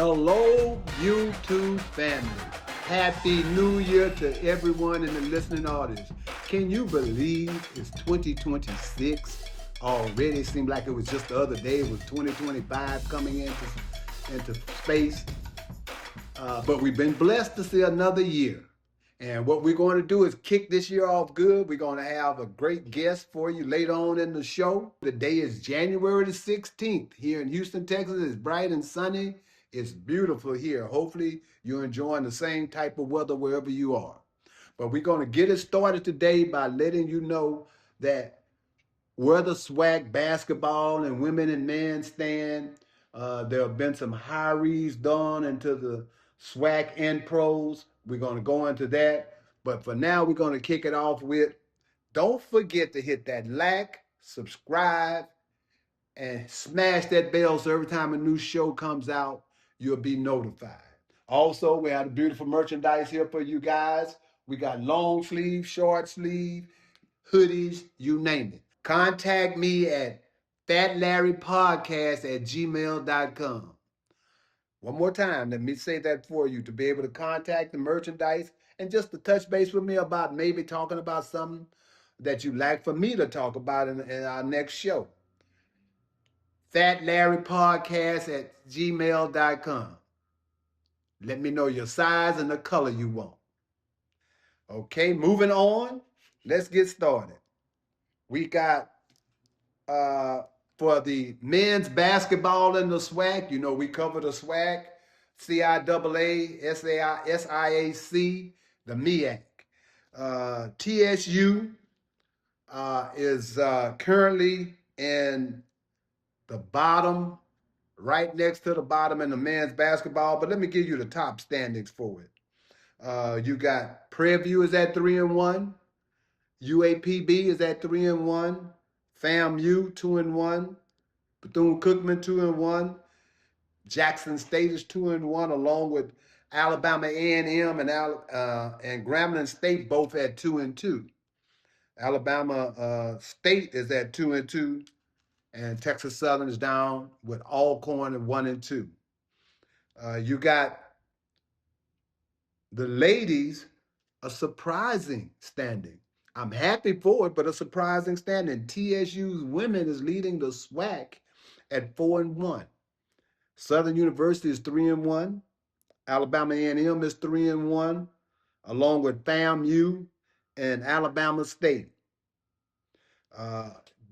Hello, YouTube family. Happy New Year to everyone in the listening audience. Can you believe it's 2026 already? It seemed like it was just the other day. It was 2025 coming into space. But we've been blessed to see another year. And what we're going to do is kick this year off good. We're going to have a great guest for you later on in the show. The day is January the 16th here in Houston, Texas. It's bright and sunny. It's beautiful here. Hopefully you're enjoying the same type of weather wherever you are. But we're going to get it started today by letting you know that where the SWAC basketball and women and men stand, there have been some hires done into the SWAC and pros. We're going to go into that. But for now, we're going to kick it off with, don't forget to hit that like, subscribe, and smash that bell so every time a new show comes out, you'll be notified. Also, we have beautiful merchandise here for you guys. We got long sleeve, short sleeve, hoodies, you name it. Contact me at fatlarrypodcast@gmail.com. One more time, let me say that for you, to be able to contact the merchandise and just to touch base with me about maybe talking about something that you'd like for me to talk about in our next show. fatlarrypodcast@gmail.com. Let me know your size and the color you want. Okay, moving on. Let's get started. We got for the men's basketball in the SWAC, you know, we cover the SWAC, CIAA, SIAC, the MEAC. TSU is currently in the bottom, right next to the bottom in the men's basketball. But let me give you the top standings for it. You got Prairie View is at 3-1. UAPB is at 3-1. FAMU 2-1. Bethune-Cookman 2-1. Jackson State is 2-1, along with Alabama A&M and Grambling State both at 2-2. Alabama State is at 2-2, and Texas Southern is down with Alcorn at 1-2. You got the ladies, a surprising standing. I'm happy for it, but a surprising standing. TSU's women is leading the SWAC at 4-1. Southern University is 3-1. Alabama A&M is 3-1, along with FAMU and Alabama State.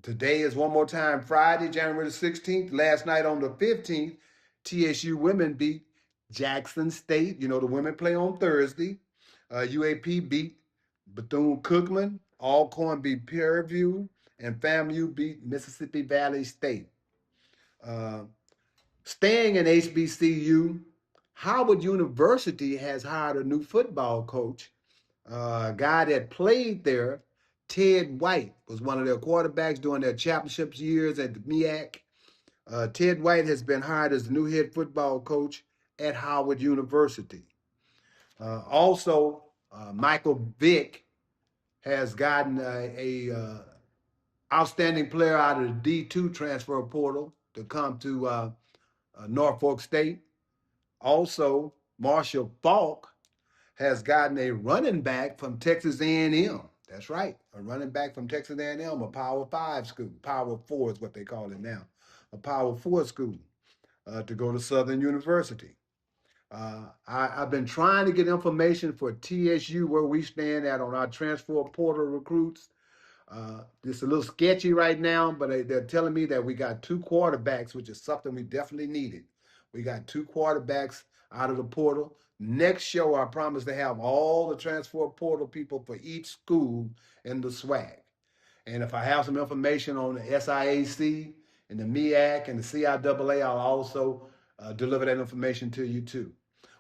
Today is one more time Friday, January the 16th. Last night on the 15th, TSU women beat Jackson State. You know, the women play on Thursday. UAP beat Bethune-Cookman. Alcorn beat Prairie View. And FAMU beat Mississippi Valley State. Staying in HBCU, Howard University has hired a new football coach. A guy that played there, Ted White, was one of their quarterbacks during their championship years at the MEAC. Ted White has been hired as the new head football coach at Howard University. Also, Michael Vick has gotten a outstanding player out of the D2 transfer portal to come to Norfolk State. Also, Marshall Falk has gotten a running back from Texas A&M. That's right, a running back from Texas A&M, a Power 5 school. Power 4 is what they call it now. A Power 4 school to go to Southern University. I've been trying to get information for TSU, where we stand at on our transfer portal recruits. It's a little sketchy right now, but they're telling me that we got 2 quarterbacks, which is something we definitely needed. We got 2 quarterbacks out of the portal. Next show, I promise to have all the transfer portal people for each school in the SWAC. And if I have some information on the SIAC and the MEAC and the CIAA, I'll also deliver that information to you too.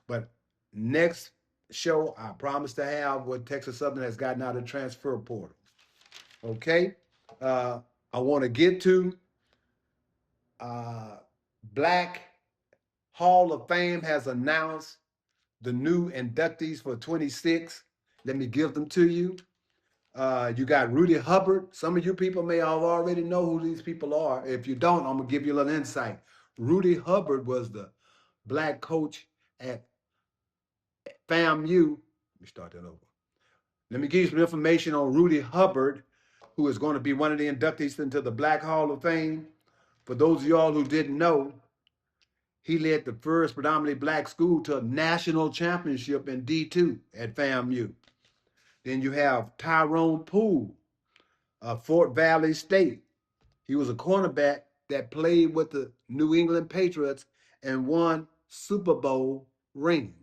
But next show, I promise to have what Texas Southern has gotten out of the transfer portal. Okay? I want to get to Black Hall of Fame has announced the new inductees for 26. Let me give them to you. You got Rudy Hubbard. Some of you people may already know who these people are. If you don't, I'm going to give you a little insight. Rudy Hubbard was the black coach at FAMU. Let me start that over. Let me give you some information on Rudy Hubbard, who is going to be one of the inductees into the Black Hall of Fame. For those of y'all who didn't know, he led the first predominantly black school to a national championship in D2 at FAMU. Then you have Tyrone Poole, Fort Valley State. He was a cornerback that played with the New England Patriots and won Super Bowl ring.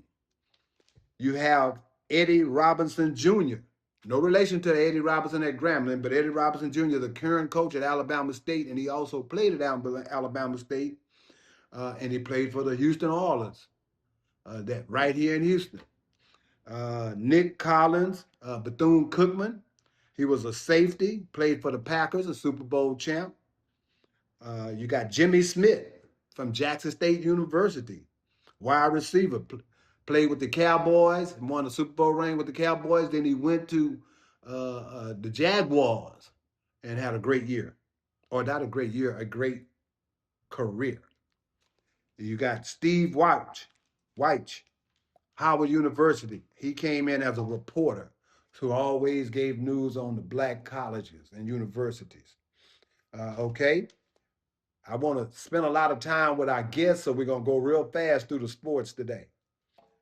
You have Eddie Robinson Jr., no relation to Eddie Robinson at Grambling, but Eddie Robinson Jr., the current coach at Alabama State, and he also played at Alabama State, and he played for the Houston Oilers, that right here in Houston. Nick Collins, Bethune-Cookman, he was a safety, played for the Packers, a Super Bowl champ. You got Jimmy Smith from Jackson State University, wide receiver, played with the Cowboys, won a Super Bowl ring with the Cowboys. Then he went to the Jaguars and had a great year. Or not a great year, a great career. You got Steve Weich, Howard University. He came in as a reporter who always gave news on the black colleges and universities. Okay. I want to spend a lot of time with our guests, so we're going to go real fast through the sports today.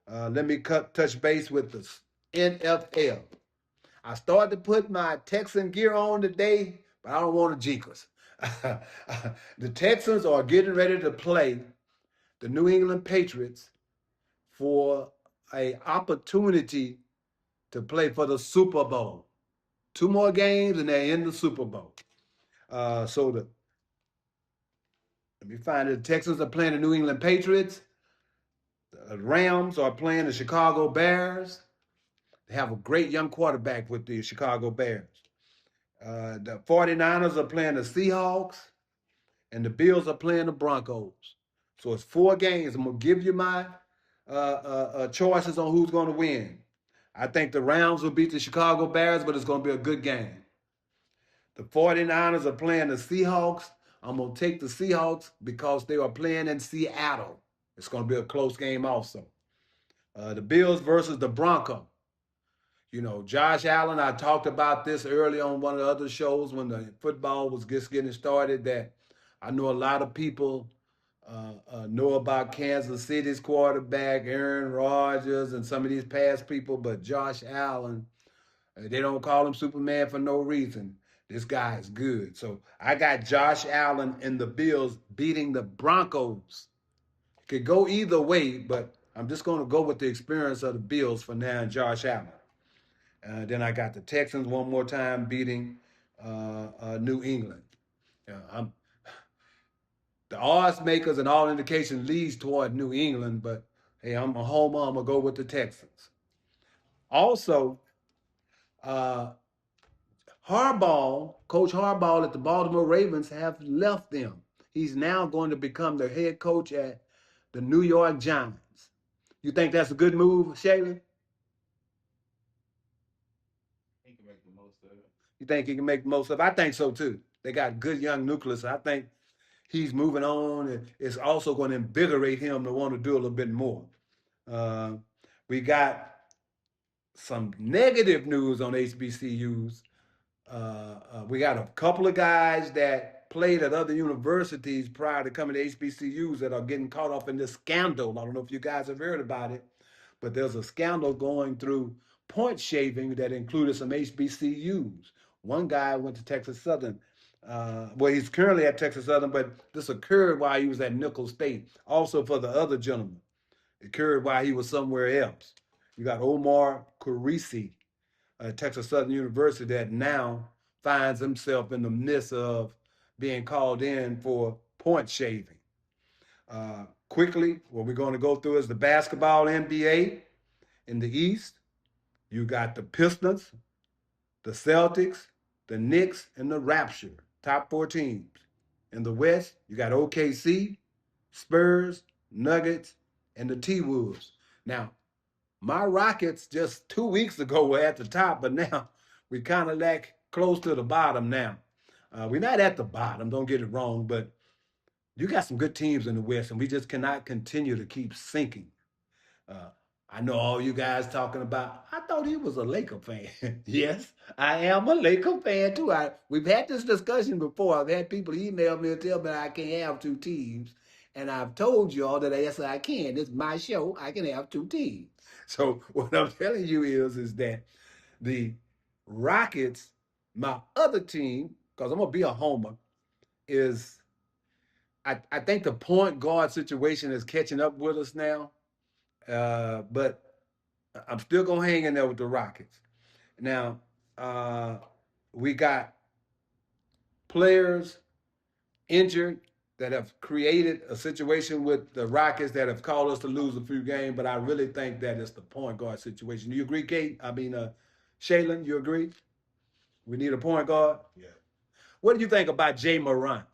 Let me touch base with the NFL. I started to put my Texan gear on today, but I don't want to jinx us. The Texans are getting ready to play the New England Patriots for an opportunity to play for the Super Bowl. 2 more games and they're in the Super Bowl. Let me find it. The Texans are playing the New England Patriots. The Rams are playing the Chicago Bears. They have a great young quarterback with the Chicago Bears. The 49ers are playing the Seahawks, and the Bills are playing the Broncos. So it's 4 games. I'm going to give you my choices on who's going to win. I think the Rams will beat the Chicago Bears, but it's going to be a good game. The 49ers are playing the Seahawks. I'm going to take the Seahawks because they are playing in Seattle. It's going to be a close game also. The Bills versus the Broncos. You know, Josh Allen, I talked about this early on one of the other shows when the football was just getting started, that I know a lot of people know about Kansas City's quarterback, Aaron Rodgers, and some of these past people, but Josh Allen, they don't call him Superman for no reason. This guy is good. So I got Josh Allen and the Bills beating the Broncos. Could go either way, but I'm just going to go with the experience of the Bills for now and Josh Allen. Then I got the Texans one more time beating New England. The odds makers and all indication leads toward New England, but hey, I'm a homer. I'm going to go with the Texans. Also, Coach Harbaugh at the Baltimore Ravens have left them. He's now going to become the head coach at the New York Giants. You think that's a good move, Shayla? He can make the most of it. You think he can make the most of it? I think so too. They got good young nucleus. I think he's moving on, and it's also going to invigorate him to want to do a little bit more. We got some negative news on HBCUs. We got a couple of guys that played at other universities prior to coming to HBCUs that are getting caught up in this scandal. I don't know if you guys have heard about it, but there's a scandal going through point shaving that included some HBCUs. One guy went to Texas Southern. Well, he's currently at Texas Southern, but this occurred while he was at Nicholls State. Also for the other gentleman, it occurred while he was somewhere else. You got Omar Kurisi, Texas Southern University, that now finds himself in the midst of being called in for point shaving. Quickly, what we're going to go through is the basketball NBA in the East. You got the Pistons, the Celtics, the Knicks, and the Rapture, top 4 teams. In the West, you got OKC, Spurs, Nuggets, and the T-Wolves. Now, my Rockets just 2 weeks ago were at the top, but now we kind of close to the bottom now. We're not at the bottom, don't get it wrong, but you got some good teams in the West, and we just cannot continue to keep sinking. Uh, I know all you guys talking about. I thought he was a Laker fan. Yes, I am a Laker fan too. We've had this discussion before. I've had people email me and tell me I can't have two teams, and I've told you all that yes, I can. It's my show. I can have two teams. So what I'm telling you is that the Rockets, my other team, because I'm gonna be a homer, is I think the point guard situation is catching up with us now. But I'm still gonna hang in there with the Rockets. Now, we got players injured that have created a situation with the Rockets that have caused us to lose a few games, but I really think that it's the point guard situation. Do you agree, Kate? I mean, Shaylin, you agree? We need a point guard? Yeah. What do you think about Jay Morant?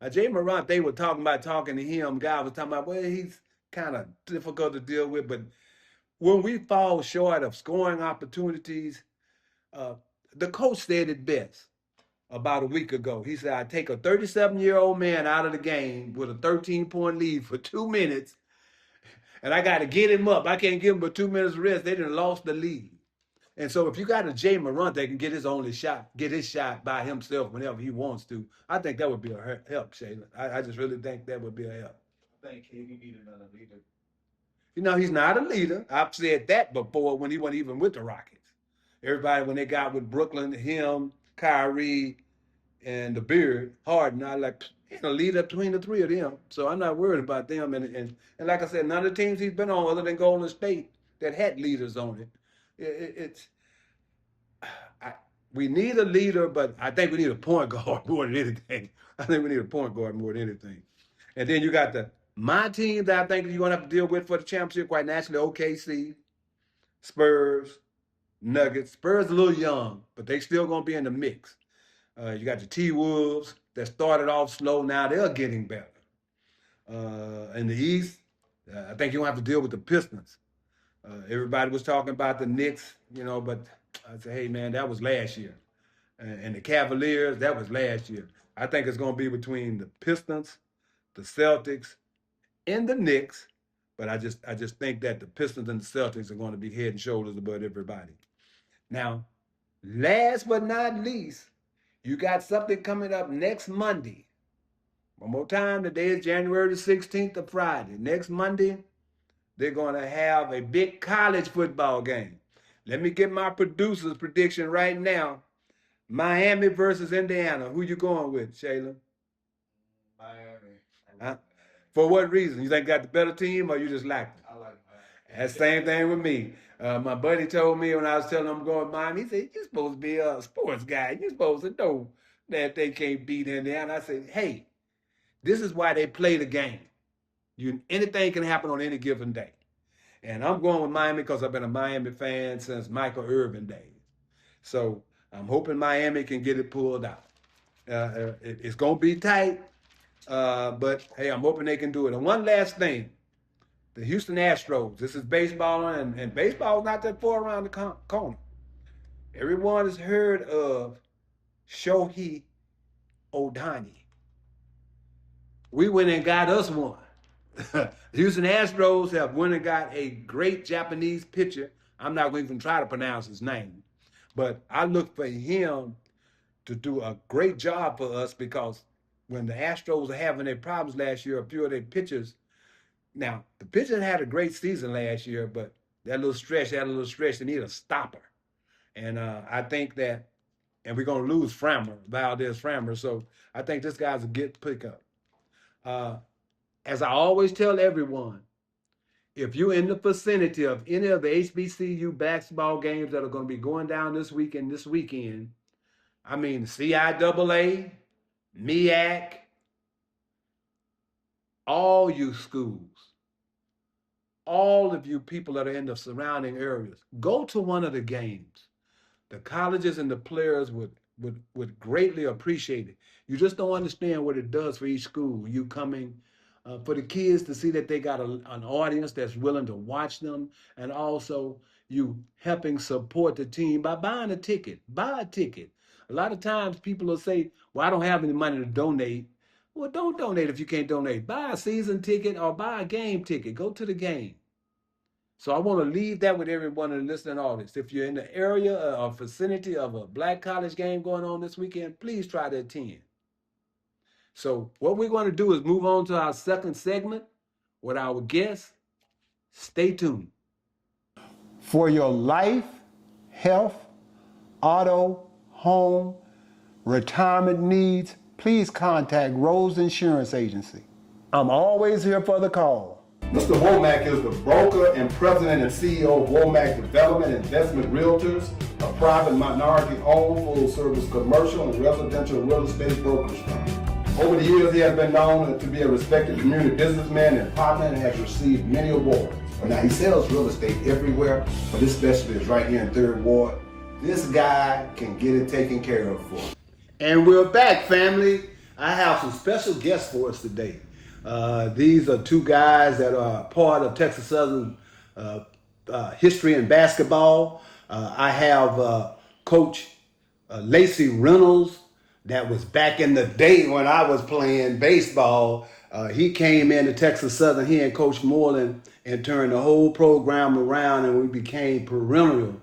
Jay Morant, they were talking to him. Guy was talking about, well, he's kind of difficult to deal with, but when we fall short of scoring opportunities, uh, the coach said it best about a week ago. He said, I take a 37-year-old man out of the game with a 13-point lead for 2 minutes, and I got to get him up. I can't give him but 2 minutes rest. They done lost the lead. And so if you got a Jay Morant that can get his only shot, get his shot by himself whenever he wants to, I think that would be a help, Shayla. I just really think that would be a help. I think KD needed another leader. You know, he's not a leader. I've said that before when he wasn't even with the Rockets. Everybody, when they got with Brooklyn, him, Kyrie, and the Beard, Harden, I like, he's a leader between the three of them. So I'm not worried about them. And like I said, none of the teams he's been on other than Golden State that had leaders on it. It's we need a leader, but I think we need a point guard more than anything. I think we need a point guard more than anything. And then you got my team that I think you're going to have to deal with for the championship, quite naturally, OKC, Spurs, Nuggets. Spurs a little young, but they still going to be in the mix. You got the T-Wolves that started off slow. Now they're getting better. In the East, I think you're going to have to deal with the Pistons. Everybody was talking about the Knicks, but I said, hey, man, that was last year. And the Cavaliers, that was last year. I think it's going to be between the Pistons, the Celtics, and the Knicks. But I just think that the Pistons and the Celtics are going to be head and shoulders above everybody. Now, last but not least, you got something coming up next Monday. One more time, today is January the 16th of Friday. Next Monday, they're going to have a big college football game. Let me get my producer's prediction right now. Miami versus Indiana. Who you going with, Shayla? Miami. For what reason? You think you got the better team or you just like it? I like Miami. That's the same thing with me. My buddy told me when I was telling him I'm going to Miami, he said, you're supposed to be a sports guy. You're supposed to know that they can't beat Indiana. I said, hey, this is why they play the game. Anything can happen on any given day. And I'm going with Miami because I've been a Miami fan since Michael Irvin days. So I'm hoping Miami can get it pulled out. It's going to be tight, but hey, I'm hoping they can do it. And one last thing, the Houston Astros, this is baseball, and baseball is not that far around the corner. Everyone has heard of Shohei Ohtani. We went and got us one. The Houston Astros have went and got a great Japanese pitcher. I'm not going to even try to pronounce his name, but I look for him to do a great job for us because when the Astros were having their problems last year, a few of their pitchers, now the pitchers had a great season last year, but that little stretch, they need a stopper. And I think that, and we're going to lose Valdez Frammer, so I think this guy's a good pickup. As I always tell everyone, if you're in the vicinity of any of the HBCU basketball games that are going to be going down this weekend, I mean, CIAA, MEAC, all you schools, all of you people that are in the surrounding areas, go to one of the games. The colleges and the players would greatly appreciate it. You just don't understand what it does for each school. You coming for the kids to see that they got an audience that's willing to watch them, and also you helping support the team by buying a ticket. Buy a ticket. A lot of times people will say, well, I don't have any money to donate. Well, don't donate if you can't donate. Buy a season ticket or buy a game ticket. Go to the game. So I want to leave that with everyone in the listening audience. If you're in the area or vicinity of a black college game going on this weekend, please try to attend. So what we're going to do is move on to our second segment with our guests. Stay tuned. For your life, health, auto, home, retirement needs, please contact Rose Insurance Agency. I'm always here for the call. Mr. Womack is the broker and president and CEO of Womack Development Investment Realtors, a private minority-owned full-service commercial and residential real estate brokerage firm. Over the years, he has been known to be a respected community businessman and partner and has received many awards. Now, he sells real estate everywhere, but his specialty is right here in 3rd Ward. This guy can get it taken care of for him. And we're back, family. I have some special guests for us today. These are two guys that are part of Texas Southern history in basketball. I have Coach Lacy Reynolds, that was back in the day when I was playing baseball. He came into Texas Southern, he and Coach Moreland, and turned the whole program around, and we became perennial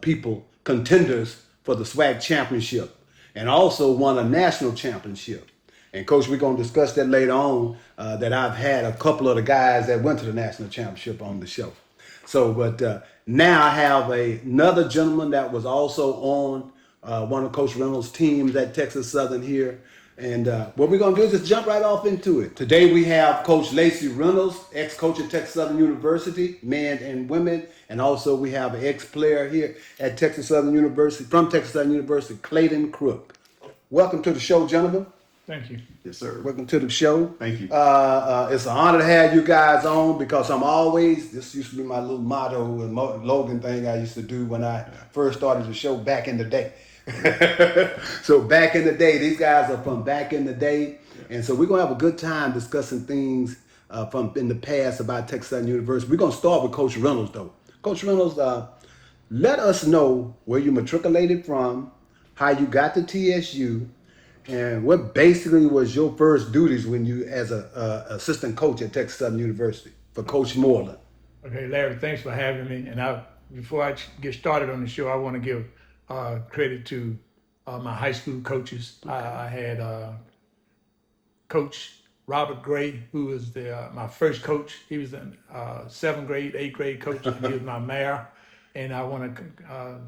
people, contenders for the SWAC championship, and also won a national championship. And Coach, we're going to discuss that later on, that I've had a couple of the guys that went to the national championship on the show. So, but now I have another gentleman that was also on one of Coach Reynolds' teams at Texas Southern here. And what we're going to do is just jump right off into it. Today we have Coach Lacy Reynolds, ex-coach at Texas Southern University, men and women. And also we have an ex-player here at Texas Southern University, from Texas Southern University, Clayton Crook. Welcome to the show, gentlemen. Thank you. Yes, sir. Welcome to the show. Thank you. It's an honor to have you guys on because I'm always, this used to be my little motto and Logan thing I used to do when I first started the show back in the day. So back in the day, these guys are from back in the day. And so we're going to have a good time discussing things from in the past about Texas Southern University. We're going to start with Coach Reynolds, though. Coach Reynolds, let us know where you matriculated from, how you got to TSU, and what basically was your first duties when you, as a assistant coach at Texas Southern University for Coach Moreland. Okay, Larry, thanks for having me. And before I get started on the show, I want to give credit to my high school coaches. Okay. I had Coach Robert Gray, who was my first coach. He was the 7th grade, 8th grade coach, and he was my mayor. And I want to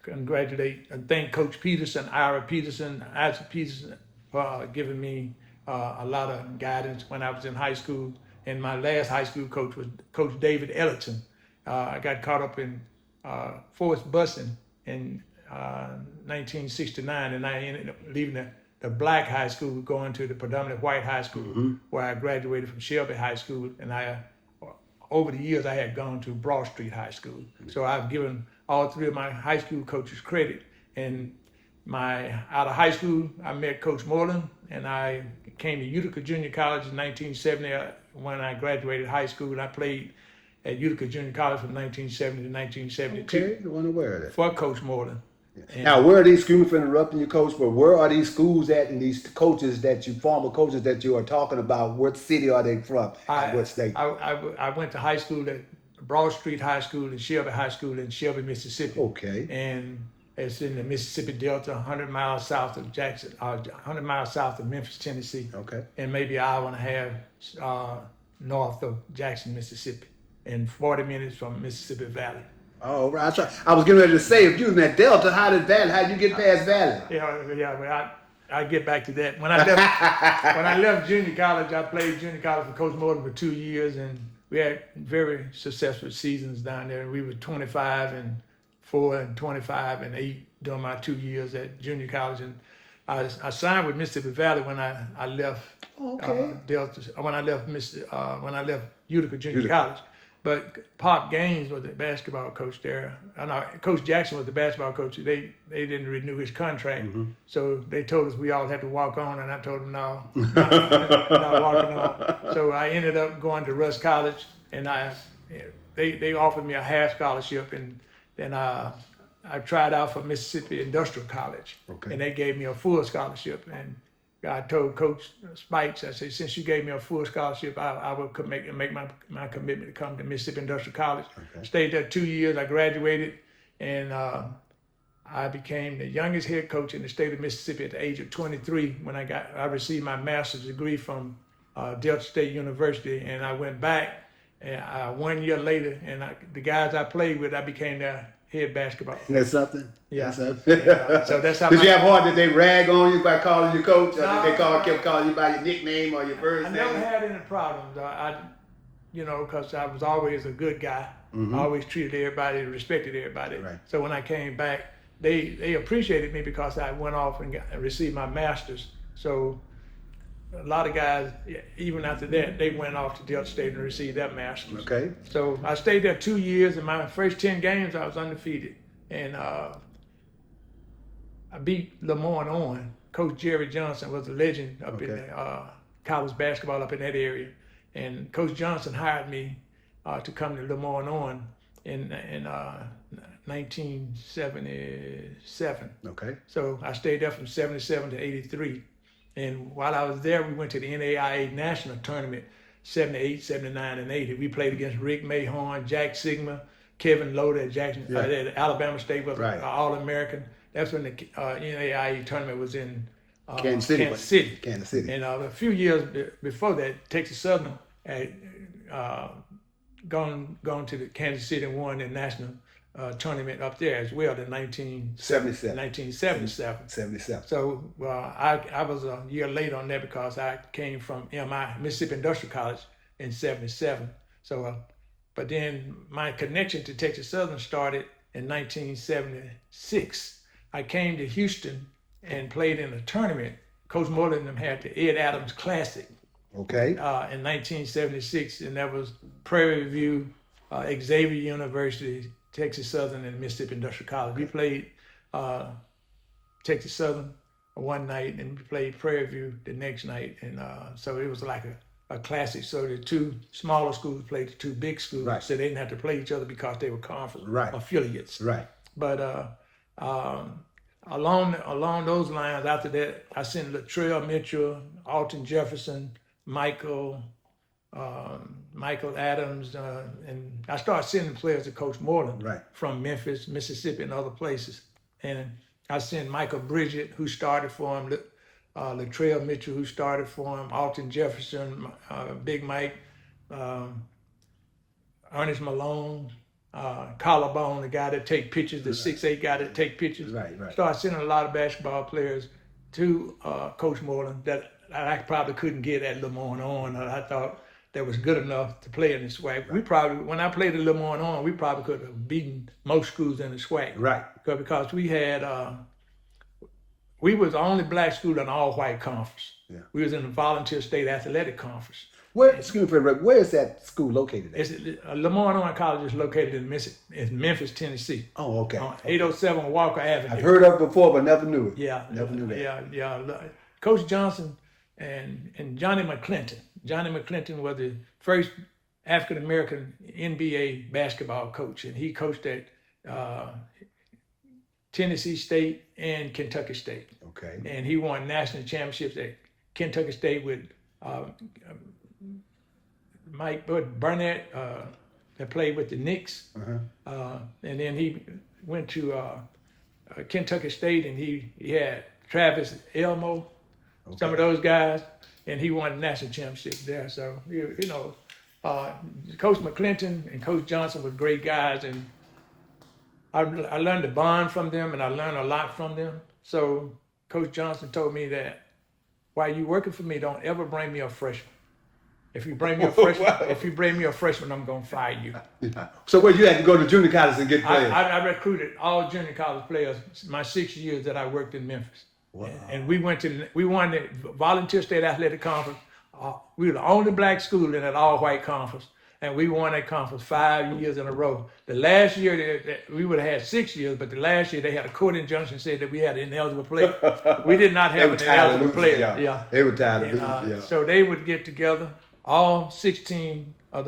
congratulate and thank Coach Peterson, Ira Peterson, Isaac Peterson for giving me a lot of guidance when I was in high school. And my last high school coach was Coach David Ellerton. I got caught up in forced busing in 1969, and I ended up leaving the black high school, going to the predominantly white high school, where I graduated from Shelby High School. And over the years, I had gone to Broad Street High School. So I've given all three of my high school coaches credit. And out of high school, I met Coach Moreland, and I came to Utica Junior College in 1970 when I graduated high school. And I played at Utica Junior College from 1970 to 1972. Okay, I wasn't aware of that. For Coach Moreland. Now, where are these, excuse me for interrupting you, Coach, but where are these schools at and these coaches former coaches that you are talking about, what city are they from? What state? I went to high school at Broad Street High School and Shelby High School in Shelby, Mississippi. Okay. And it's in the Mississippi Delta, 100 miles south of 100 miles south of Memphis, Tennessee. Okay. And maybe an hour and a half north of Jackson, Mississippi, and 40 minutes from Mississippi Valley. Oh, right. I was getting ready to say, if you was in that Delta, how did you get past Valley? Yeah, but I get back to that. When I left junior college, I played junior college for Coach Morton for 2 years, and we had very successful seasons down there. We were 25-4 and 25-8 during my 2 years at junior college, and I signed with Mississippi Valley when I left Delta. When I left Utica Junior College. But Pop Gaines was the basketball coach there. Coach Jackson was the basketball coach. They didn't renew his contract. So they told us we all had to walk on, and I told them no, not walking on. So I ended up going to Russ College, and they offered me a half scholarship, and then I tried out for Mississippi Industrial College, and they gave me a full scholarship. And I told Coach Spikes, I said, since you gave me a full scholarship, I will make my commitment to come to Mississippi Industrial College. Okay. Stayed there 2 years. I graduated, and I became the youngest head coach in the state of Mississippi at the age of 23 when I received my master's degree from Delta State University, and I went back, and 1 year later, and the guys I played with, I became their head basketball. That's something. Yeah. That's something. So that's how. Did you have hard? Did they rag on you by calling you coach, or No, did they kept calling you by your nickname or your first I name? never had any problems. Because I was always a good guy. I always treated everybody, respected everybody. Right. So when I came back, they appreciated me because I went off and received my master's. So a lot of guys, even after that, they went off to Delta State and received their master's. Okay. So I stayed there 2 years. In my first 10 games, I was undefeated. And I beat Lemoyne on. Coach Jerry Johnson was a legend up in college basketball up in that area. And Coach Johnson hired me to come to Lemoyne on in 1977. Okay. So I stayed there from 77 to 83. And while I was there, we went to the NAIA National Tournament, 78, 79, and 80. We played against Rick Mayhorn, Jack Sigma, Kevin Loader at Jackson. At Alabama State was an All-American. That's when the NAIA tournament was in Kansas City. Kansas City. And a few years before that, Texas Southern had gone to the Kansas City and won the national tournament up there as well in 1977. 77. So I was a year late on that because I came from MI, Mississippi Industrial College, in 77. So, but then my connection to Texas Southern started in 1976. I came to Houston and played in a tournament. Coach Moreland and them had the Ed Adams Classic. Okay. In 1976, and that was Prairie View, Xavier University, Texas Southern, and Mississippi Industrial College. We played Texas Southern one night, and we played Prairie View the next night, and so it was like a classic. So the two smaller schools played the two big schools, Right. so they didn't have to play each other because they were conference affiliates. Right. But along those lines, after that, I sent Latrell Mitchell, Alton Jefferson, Michael Adams, and I started sending players to Coach Moreland from Memphis, Mississippi, and other places. And I sent Michael Bridget, who started for him, Latrell Mitchell, who started for him, Alton Jefferson, Big Mike, Ernest Malone, Collarbone, the guy that take pictures, the 6'8" guy that take pictures. Right. Started sending a lot of basketball players to Coach Moreland that I probably couldn't get at Lemoyne on, or I thought that was good enough to play in the SWAC. We probably, when I played at Lemoyne on, we probably could have beaten most schools in the SWAC. Right. Because we had, we was the only black school in all white conference. Yeah. We was in the volunteer state athletic conference. Where is that school located at? Lemoyne on College is located in Memphis, Tennessee. Oh, okay. On 807 Walker Avenue. I've heard of it before, but never knew it. Yeah. Never knew that. Yeah. Coach Johnson and Johnny McClinton. Johnny McClinton was the first African-American NBA basketball coach, and he coached at Tennessee State and Kentucky State. Okay. And he won national championships at Kentucky State with Mike Burnett, that played with the Knicks. And then he went to Kentucky State, and he had Travis Elmo, some of those guys, and he won the national championship there. So, Coach McClinton and Coach Johnson were great guys, and I learned to bond from them, and I learned a lot from them. So Coach Johnson told me that while you working for me, don't ever bring me a freshman. If you bring me a freshman, I'm gonna fire you. So where you had to go to junior college and get players? I recruited all junior college players my 6 years that I worked in Memphis. Wow. And we won the Volunteer State Athletic Conference. We were the only black school in that all-white conference, and we won that conference 5 years in a row. The last year, we would have had 6 years, but the last year they had a court injunction said that we had an ineligible player. We did not have an ineligible player. Yeah. They were tired of losing. So they would get together, all 16 of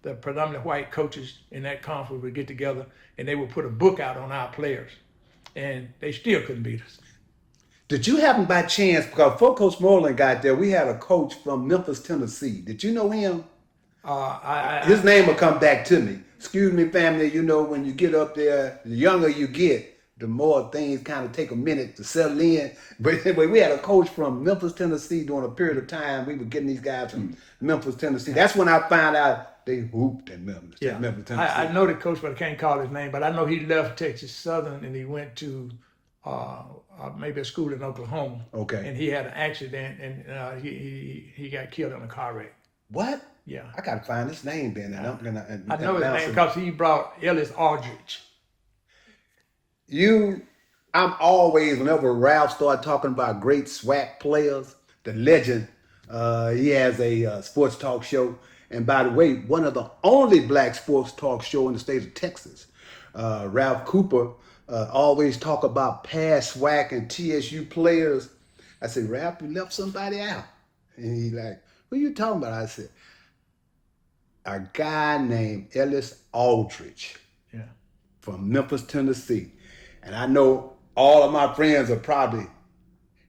the predominantly white coaches in that conference would get together, and they would put a book out on our players, and they still couldn't beat us. Did you happen by chance, because before Coach Moreland got there, we had a coach from Memphis, Tennessee. Did you know him? His name will come back to me. Excuse me, family. You know, when you get up there, the younger you get, the more things kind of take a minute to settle in. But anyway, we had a coach from Memphis, Tennessee during a period of time. We were getting these guys from Memphis, Tennessee. That's when I found out they hooped in Memphis, Memphis, Tennessee. I know the coach, but I can't call his name. But I know he left Texas Southern and he went to maybe a school in Oklahoma. Okay. And he had an accident and he got killed in a car wreck. What? Yeah. I got to find his name then. I know his name because he brought Ellis Aldridge. I'm always, whenever Ralph started talking about great SWAC players, the legend, he has a sports talk show. And by the way, one of the only black sports talk show in the state of Texas. Ralph Cooper always talk about past SWAC and TSU players. I said, Ralph, you left somebody out. And he like, who you talking about? I said, a guy named Ellis Aldridge from Memphis, Tennessee. And I know all of my friends are probably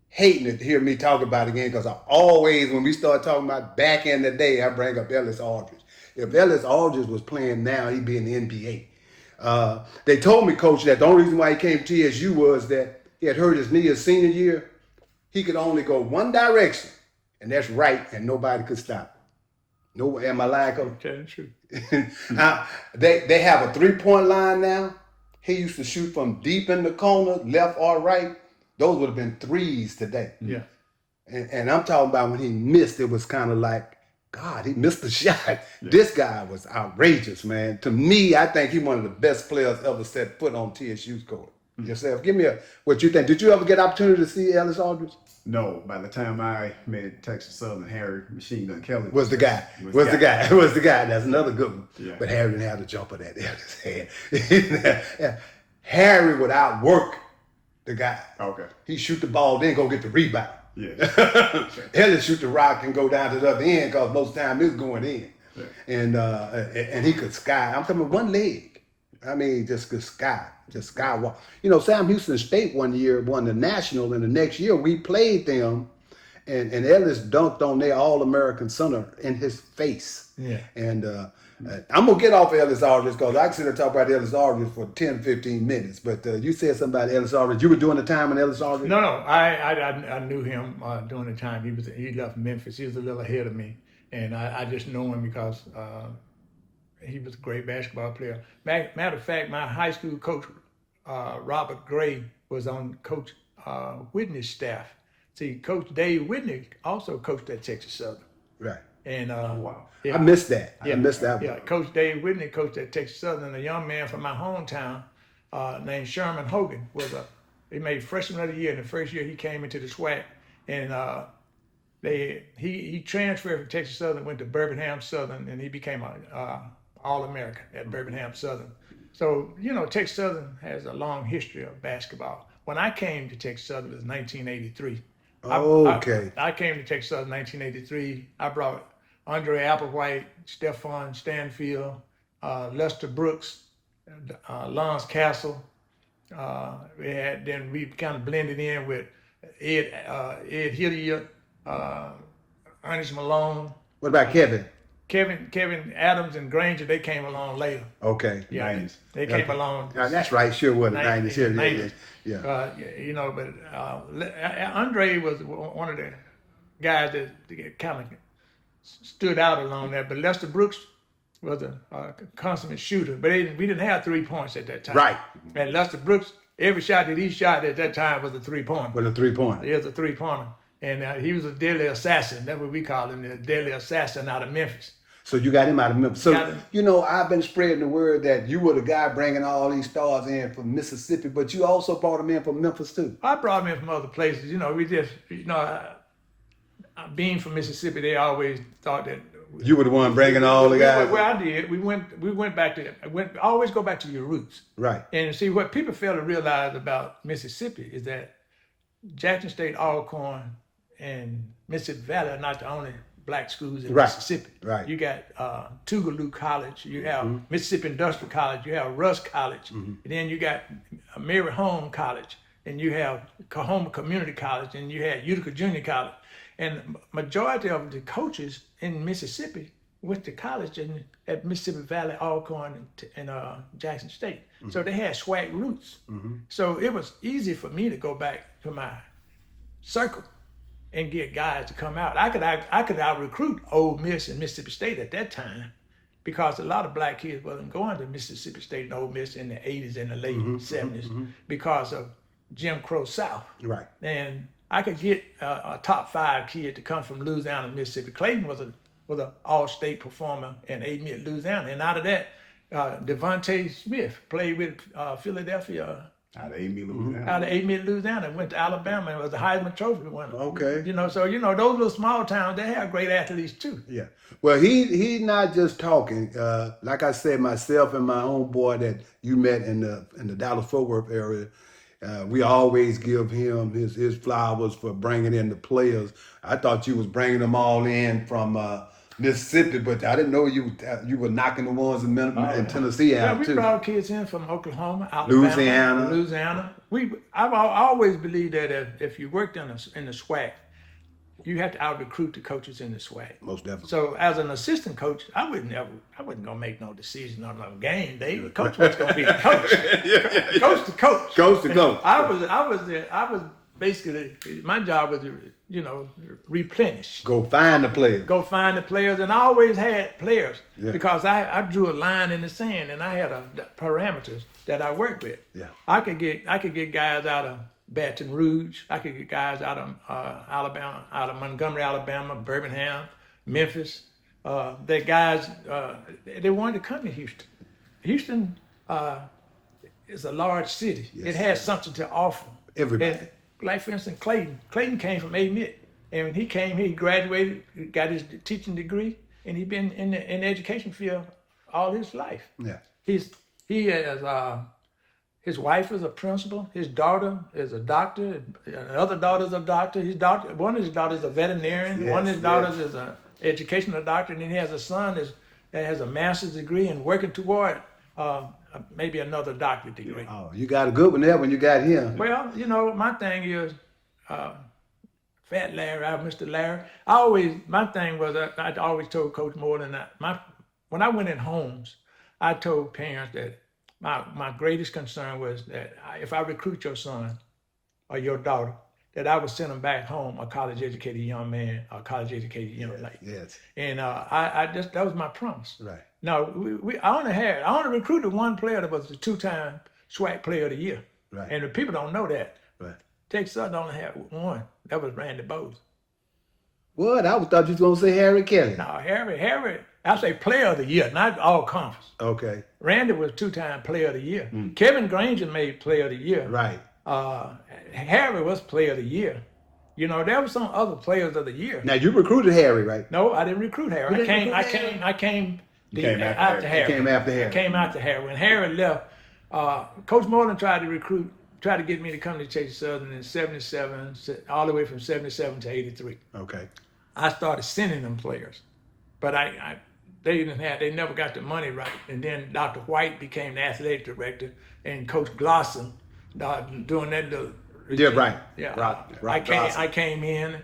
hating to hear me talk about it again because I always, when we start talking about back in the day, I bring up Ellis Aldridge. If Ellis Aldridge was playing now, he'd be in the NBA. They told me, Coach, that the only reason why he came to TSU was that he had hurt his knee his senior year. He could only go one direction, and that's right, and nobody could stop him. No, am I lying, Coach? Okay, true. They have a three-point line now. He used to shoot from deep in the corner, left or right. Those would have been threes today. Yeah. And I'm talking about when he missed, it was kind of like, God, he missed the shot. Yeah. This guy was outrageous, man. To me, I think he's one of the best players ever set foot on TSU's court. Mm-hmm. Yourself, give me what you think. Did you ever get an opportunity to see Ellis Aldridge? No, by the time I met Texas Southern, Harry Machine Gun Kelly was the guy. Was the guy. That's another good one. Yeah. But Harry didn't have the jumper that Ellis had. Harry would outwork the guy. Okay. He shoot the ball, then go get the rebound. Yeah. Ellis shoot the rock and go down to the other end because most of the time it's going in. Yeah. And he could sky. I'm talking one leg. I mean, just could sky. Just skywalk. You know, Sam Houston State one year won the national, and the next year we played them, and Ellis dunked on their All-American center in his face. Yeah. And I'm going to get off of Ellis Aldridge because I can sit there and talk about Ellis Aldridge for 10, 15 minutes. But you said something about Ellis Aldridge. You were doing the time in Ellis Aldridge? No. I knew him during the time he left Memphis. He was a little ahead of me. And I just know him because he was a great basketball player. Matter of fact, my high school coach, Robert Gray, was on Coach Whitney's staff. See, Coach Dave Whitney also coached at Texas Southern. Right. And wow. Yeah. I missed that. Yeah. I missed that one. Yeah, Coach Dave Whitney coached at Texas Southern, and a young man from my hometown named Sherman Hogan he made freshman of the year. In the first year he came into the SWAC, and he transferred from Texas Southern, went to Birmingham Southern, and he became a All-American at Birmingham Southern. So, you know, Texas Southern has a long history of basketball. When I came to Texas Southern, it was 1983. Okay. I came to Texas Southern in 1983. I brought Andre Applewhite, Stephon Stanfield, Lester Brooks, Lance Castle. Then we kind of blended in with Ed Hilliard, Ernest Malone. What about Kevin? Kevin Adams and Granger, they came along later. Okay. Yeah, 90s. they came along. That's right. Sure was the 90s. Here, 90s. Yeah. You know, but Andre was one of the guys that kind of stood out along there. But Lester Brooks was a consummate shooter. But we didn't have 3 points at that time. Right. And Lester Brooks, every shot that he shot at that time was a 3-pointer. With a 3-pointer. He was a 3-pointer. And he was a deadly assassin. That's what we call him, the deadly assassin out of Memphis. So you got him out of Memphis. So, you know, I've been spreading the word that you were the guy bringing all these stars in from Mississippi, but you also brought them in from Memphis too. I brought them in from other places. You know, we just, being from Mississippi, they always thought that you were the one bringing all the guys. Well, I did. We went back to always go back to your roots. Right. And see, what people fail to realize about Mississippi is that Jackson State, Alcorn, and Mississippi Valley are not the only black schools in Mississippi. Right. You got Tougaloo College, you have Mississippi Industrial College, you have Rusk College, and then you got Mary Home College. and you have Coahoma Community College, and you had Utica Junior College. And majority of the coaches in Mississippi went to college at Mississippi Valley, Alcorn, and Jackson State. So they had SWAC roots. So it was easy for me to go back to my circle and get guys to come out. I could out recruit Ole Miss and Mississippi State at that time, because a lot of black kids wasn't going to Mississippi State and Ole Miss in the 80s and the late 70s because of Jim Crow South. Right. And I could get a top 5 kid to come from Louisiana, Mississippi. Clayton was an all-state performer and A-Mid at Louisiana. And out of that, Devontae Smith played with Philadelphia. Out of A-Mid, Louisiana. Out of A-Mid, Louisiana, went to Alabama and was the Heisman Trophy winner. Okay. So those little small towns, they have great athletes too. Yeah. Well, he's not just talking. Like I said, myself and my homeboy that you met in the Dallas-Fort Worth area, we always give him his flowers for bringing in the players. I thought you was bringing them all in from Mississippi, but I didn't know you were knocking the ones in Tennessee out We too. brought kids in from Oklahoma, Alabama, Louisiana. I've always believed that if you worked in the SWAC, you have to out-recruit the coaches in the SWAC. Most definitely. So as an assistant coach, I wasn't gonna make no decision on no game day. The coach was gonna be the coach. Coach to coach. Coach to coach. I was basically, my job was to, replenish. Go find the players. Go find the players, and I always had players Yeah. because I drew a line in the sand, and I had parameters that I worked with. Yeah. I could get guys out of Baton Rouge. I could get guys out of Alabama, out of Montgomery, Alabama, Birmingham, Memphis. The guys they wanted to come to Houston. Houston is a large city. Yes, it has something to offer. Everybody. And, like for instance, Clayton. Clayton came from A-Mid, and when he came here, he graduated, got his teaching degree, and he's been in the education field all his life. Yeah. He has his wife is a principal. His daughter is a doctor. Another daughter's a doctor. One of his daughters is a veterinarian. Yes, One of his daughters is an educational doctor, and then he has a son that has a master's degree and working toward maybe another doctorate degree. Oh, you got a good one there when you got him. Well, my thing is, Fat Larry, Mr. Larry. My thing was I always told Coach more than that. When I went in homes, I told parents that my greatest concern was that if I recruit your son or your daughter, that I would send them back home a college-educated young man or college-educated young lady. Yes. And that was my promise. Right. No, I only recruited one player that was the 2-time SWAC Player of the Year. Right. And the people don't know that. Right. Texas Southern only had one. That was Randy Bowes. What? I thought you was gonna say Harry Kelly. No, Harry, I say Player of the Year, not all conference. Okay. Randy was 2-time Player of the Year. Kevin Granger made Player of the Year. Right. Harry was Player of the Year. There were some other Players of the Year. Now you recruited Harry, right? No, I didn't recruit Harry. You didn't recruit Harry? I came after Harry. You came after Harry. I came after Harry. When Harry left, Coach Moreland tried to get me to come to Texas Southern in 77, all the way from 77 to 83. Okay. I started sending them players, but they never got the money right. And then Dr. White became the athletic director, and Coach Glosson doing that little. Yeah, right. Yeah. Right. I came in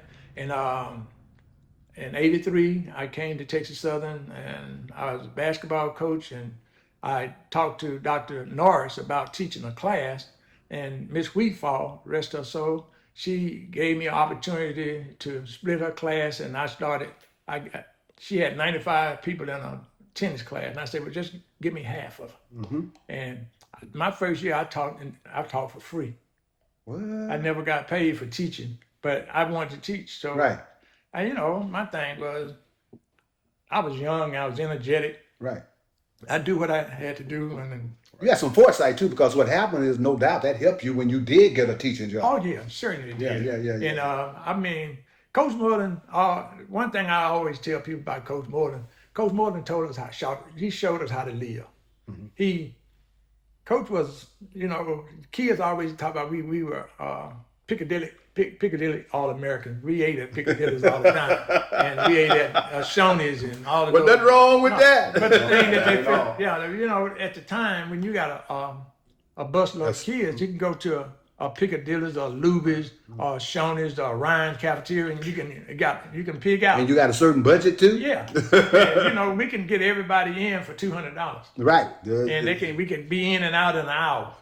'83. I came to Texas Southern, and I was a basketball coach, and I talked to Dr. Norris about teaching a class, and Miss Wheatfall, rest her soul, she gave me an opportunity to split her class, and she had 95 people in a tennis class, and I said, well, just give me half of them. Mm-hmm. And my first year, I taught for free. What? I never got paid for teaching, but I wanted to teach. So, Right. My thing was, I was young, I was energetic. Right. I do what I had to do, and then, You had some foresight too, because what happened is no doubt that helped you when you did get a teaching job. oh yeah, certainly it did. Yeah. And Coach Moreland. One thing I always tell people about Coach Moreland. Coach Moreland told us he showed us how to live. Mm-hmm. Coach was, kids always talk about we were Piccadilly All-Americans. We ate at Piccadilly's all the time, and we ate at Shoney's and all of But those. nothing wrong with that. But the thing that they Not feel, at the time when you got a busload of kids, you can go to Piccadilly's or Luby's or Shoney's or Ryan's cafeteria, and you can pick out. And you got a certain budget too? Yeah. And, we can get everybody in for $200. Right. And we can be in and out in an hour.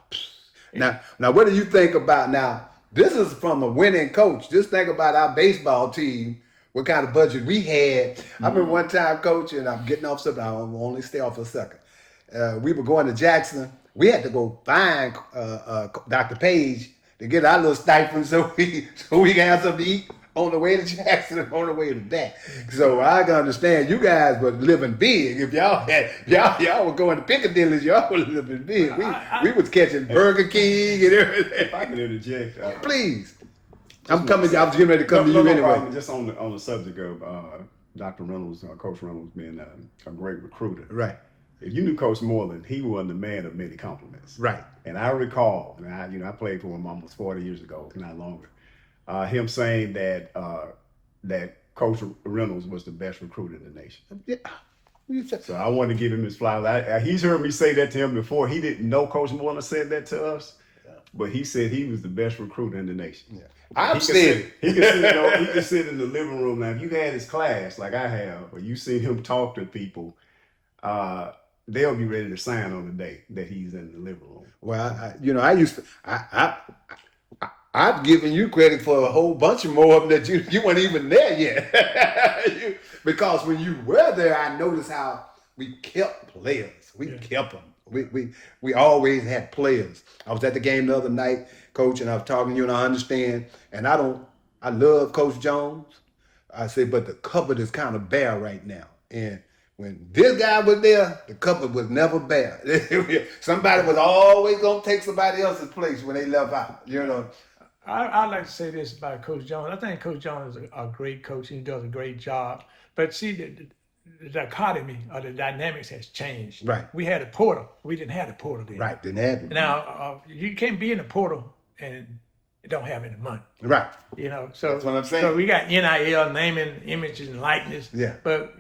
Now, what do you think about now? This is from a winning coach. Just think about our baseball team, what kind of budget we had. I remember one time, Coach, and I'm getting off something. I'll only stay off for a second. We were going to Jackson. We had to go find Dr. Page to get our little stipend so we can have something to eat on the way to Jackson and on the way to back. So I can understand you guys were living big. If y'all were going to Piccadilly's, y'all were living big. We was catching Burger King and everything. If I can interject, Please. I was getting ready to come to you anyway. Problem. Just on the subject of Dr. Reynolds, Coach Reynolds being a great recruiter. Right. If you knew Coach Moreland, he was the man of many compliments. Right. And I recall, and I played for him almost 40 years ago, if not longer, him saying that Coach Reynolds was the best recruiter in the nation. Yeah. So I wanted to give him his flowers. He's heard me say that to him before. He didn't know Coach Moreland said that to us, but he said he was the best recruiter in the nation. Yeah. I've said he can sit in the living room. Now, if you had his class like I have, or you seen him talk to people, they'll be ready to sign on the day that he's in the living room. Well, I've given you credit for a whole bunch of more of them that you weren't even there yet. Because when you were there, I noticed how we kept players. We kept them. We always had players. I was at the game the other night, Coach, and I was talking to you, and I understand. And I love Coach Jones. I say, but the cupboard is kind of bare right now. And when this guy was there, the cupboard was never bare. Somebody was always going to take somebody else's place when they left out, I'd like to say this about Coach Jones. I think Coach Jones is a great coach. He does a great job. But see, the dichotomy or the dynamics has changed. Right. We had a portal. We didn't have a portal then. Right, didn't have it. Now, you can't be in the portal and don't have any money. Right. So that's what I'm saying. So we got NIL, naming, images, and likeness. Yeah. But,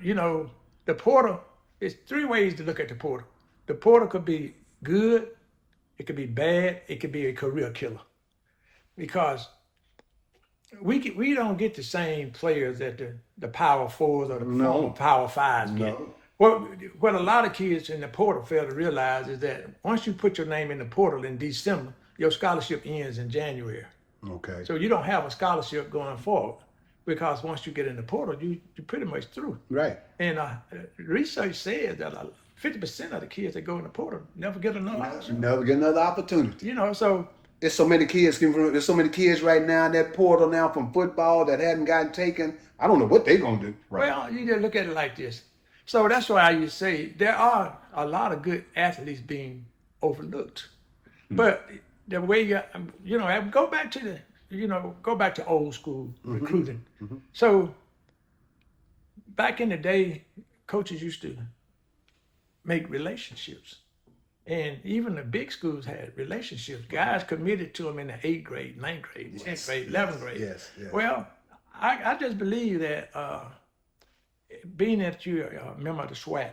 the portal, there's three ways to look at the portal. The portal could be good, it could be bad, it could be a career killer. Because we don't get the same players that the Power Fours or the former Power Fives get. What a lot of kids in the portal fail to realize is that once you put your name in the portal in December, your scholarship ends in January. Okay. So you don't have a scholarship going forward because once you get in the portal, you're pretty much through. Right. And research says that 50% of the kids that go in the portal never get another opportunity. Never get another opportunity. So there's so many kids. There's so many kids right now in that portal now from football that hadn't gotten taken. I don't know what they're gonna do. Right. Well, you just look at it like this. So that's why you say there are a lot of good athletes being overlooked. But the way go back to old school recruiting. Mm-hmm. So back in the day, coaches used to make relationships. And even the big schools had relationships. Guys committed to them in the 8th grade, 9th grade, 10th grade, 11th grade. Yes. Well, I just believe that being that you're a member of the SWAC,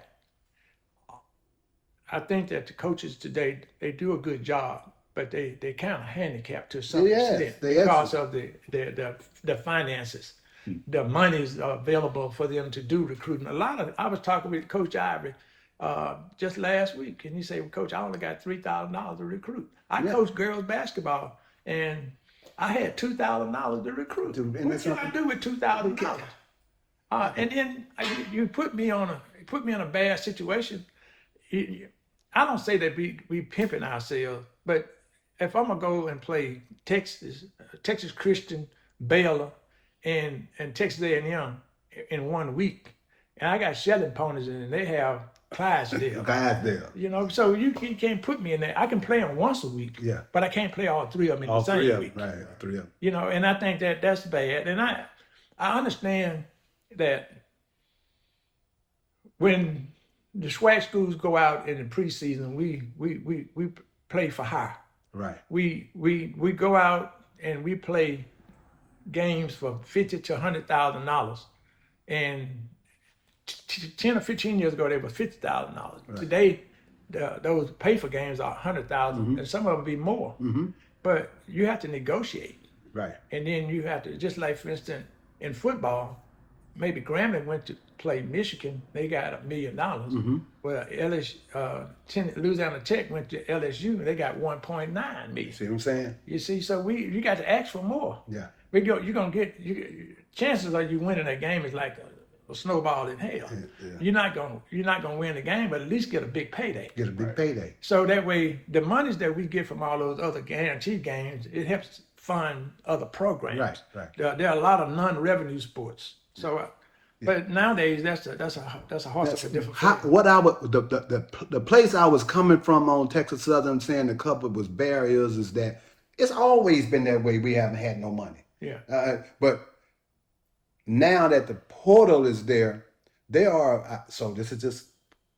I think that the coaches today, they do a good job, but they kind of handicapped to some extent because of the finances. The money's available for them to do recruiting. I was talking with Coach Ivory just last week, and he said, well, Coach, I only got $3,000 to recruit. I coach girls basketball, and I had $2,000 to recruit. What can I do with $2,000? And then you put me on a bad situation. I don't say that we pimping ourselves, but if I'm gonna go and play Texas Christian, Baylor, and Texas A&M in 1 week, and I got Shelby ponies and they have Clydesdale. So you can't put me in there. I can play them once a week, but I can't play all three of them in the same week. Right, all three of them. And I think that's bad. And I understand that when the SWAC schools go out in the preseason, we play for hire. Right. We go out and we play games for $50,000 to $100,000, and 10 or 15 years ago they were $50,000. Right. Today, those pay for games are $100,000, and some of them be more. Mm-hmm. but you have to negotiate. Right. And then you have to, just like for instance, in football, maybe Grambling went to play Michigan, they got $1 million. Well, Louisiana Tech went to LSU, they got 1.9 million. See what I'm saying? You see, so you got to ask for more. Yeah. You're gonna get chances are you winning a game is like a snowball in hell. Yeah. You're not gonna win the game, but at least get a big payday. Get a big payday. So that way, the monies that we get from all those other guaranteed games, it helps fund other programs. Right. There are a lot of non-revenue sports. So, but nowadays that's a horse of a different. The place I was coming from on Texas Southern, saying the couple was barriers, is that it's always been that way. We haven't had no money. Yeah. But now that the portal is there, so this is just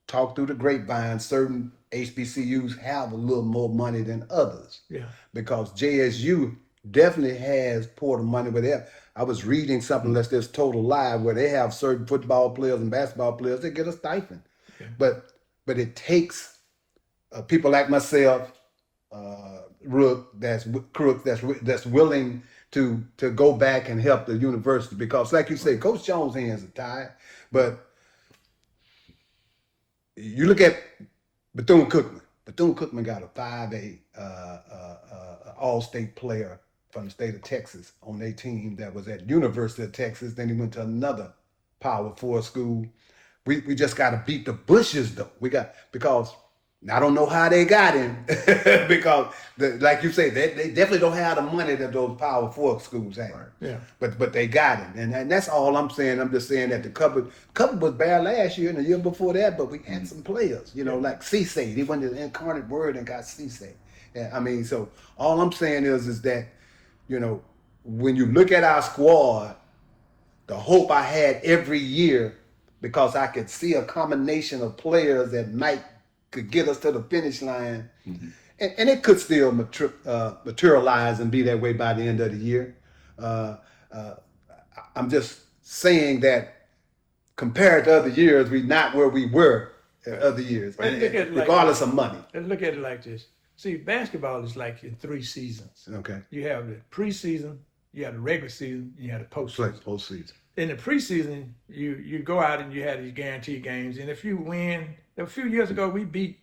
talk through the grapevine. Certain HBCUs have a little more money than others. Yeah. Because JSU definitely has portal money where they have. I was reading something, unless there's total lie, where they have certain football players and basketball players that get a stipend. Yeah. But it takes people like myself, Crook, that's willing to go back and help the university, because like you say, Coach Jones' hands are tied. But you look at Bethune-Cookman. Bethune-Cookman got a 5A all-state player from the state of Texas on their team that was at University of Texas. Then he went to another Power 4 school. We just got to beat the Bushes though. Because I don't know how they got him because like you say, they definitely don't have the money that those Power 4 schools have. Right. Yeah. But they got him, and that's all I'm saying. I'm just saying that the cupboard was bad last year and the year before that, but we had some players, like Cisse. He went to the Incarnate Word and got Cisse. Yeah, I mean, so all I'm saying is that, when you look at our squad, the hope I had every year, because I could see a combination of players that could get us to the finish line, and it could still materialize and be that way by the end of the year. I'm just saying that compared to other years, we're not where we were other years, regardless of money. Let's look at it like this. See, basketball is like in 3 seasons. Okay. You have the preseason, you have the regular season, you have the postseason. Postseason. In the preseason, you go out and you have these guaranteed games, and if you win, a few years ago we beat.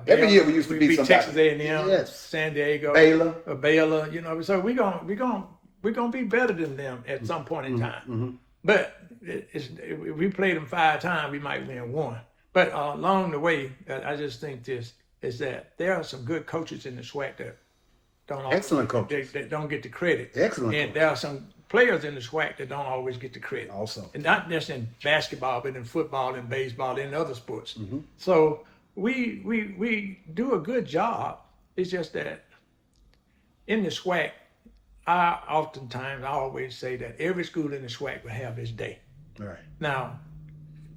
Every year we used to beat somebody. Texas A&M, yes. San Diego, Baylor. So we're gonna be better than them at some point in time. Mm-hmm. But if we played them 5 times, we might win 1. But along the way, I just think this is that there are some good coaches in the SWAC that don't excellent coaches that don't get the credit. Excellent. And there are some players in the SWAC that don't always get the credit. Also, and not just in basketball, but in football and baseball and other sports. Mm-hmm. So we do a good job. It's just that in the SWAC, I always say that every school in the SWAC will have its day. Right. Now,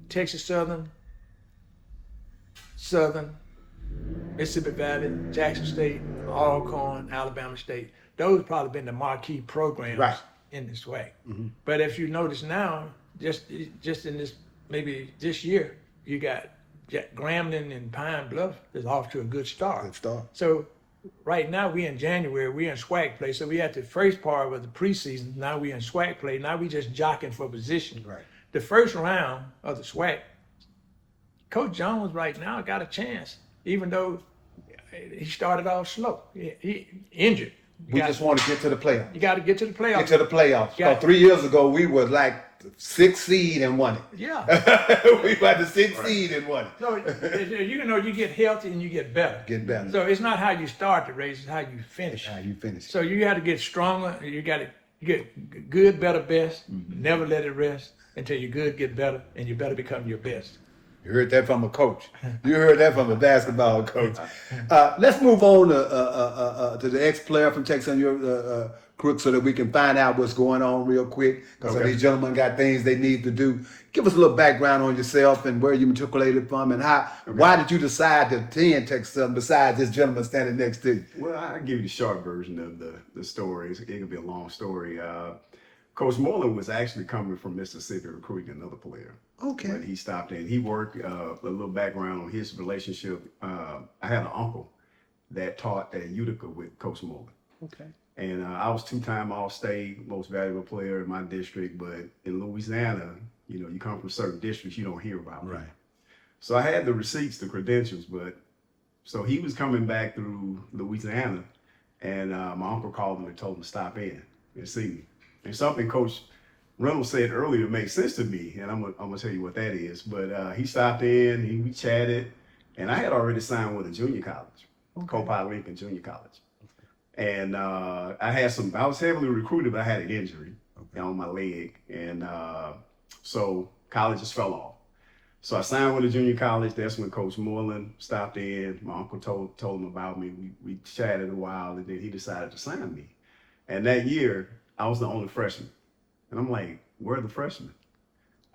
Texas Southern, Mississippi Valley, Jackson State, Alcorn, Alabama State, those probably been the marquee programs in the SWAC. Mm-hmm. But if you notice now, just in this year, you got Grambling and Pine Bluff is off to a good start. Good start. So right now we in January, we in SWAC play. So we had the first part of the preseason. Now we in SWAC play. Now we just jockeying for position. Right. The first round of the SWAC, Coach Jones right now got a chance, even though he started off slow. He injured. We just want to get to the playoffs. You got to get to the playoffs. Get to the playoffs. Because 3 years ago, we were like 6th seed and won it. Yeah. We got the 6th seed and won it. So, you get healthy and you get better. Get better. So it's not how you start the race, it's how you finish. How you finish. So you got to get stronger. You get good, better, best. Mm-hmm. Never let it rest until your good get better, and you better become your best. You heard that from a coach. You heard that from a basketball coach. Let's move on to the ex-player from Texas, Crook, so that we can find out what's going on real quick. Because these gentlemen got things they need to do. Give us a little background on yourself and where you matriculated from, and why did you decide to attend Texas Southern besides this gentleman standing next to you? Well, I'll give you the short version of the story. It could be a long story. Coach Moreland was actually coming from Mississippi recruiting another player. Okay. But he stopped in. He worked a little background on his relationship. I had an uncle that taught at Utica with Coach Morgan. Okay. And I was 2-time All-State, most valuable player in my district. But in Louisiana, you know, you come from certain districts, you don't hear about Right. me. So I had the receipts, the credentials, but so he was coming back through Louisiana, and my uncle called him and told him to stop in and see me. And something Coach Reynolds said earlier made sense to me, and I'm gonna tell you what that is. But he stopped in, we chatted, and I had already signed with a junior college, Copi Lincoln Junior College. And I was heavily recruited, but I had an injury on my leg. And so college just fell off. So I signed with a junior college. That's when Coach Moreland stopped in. My uncle told him about me. We chatted a while, and then he decided to sign me. And that year, I was the only freshman. And I'm like, where are the freshmen?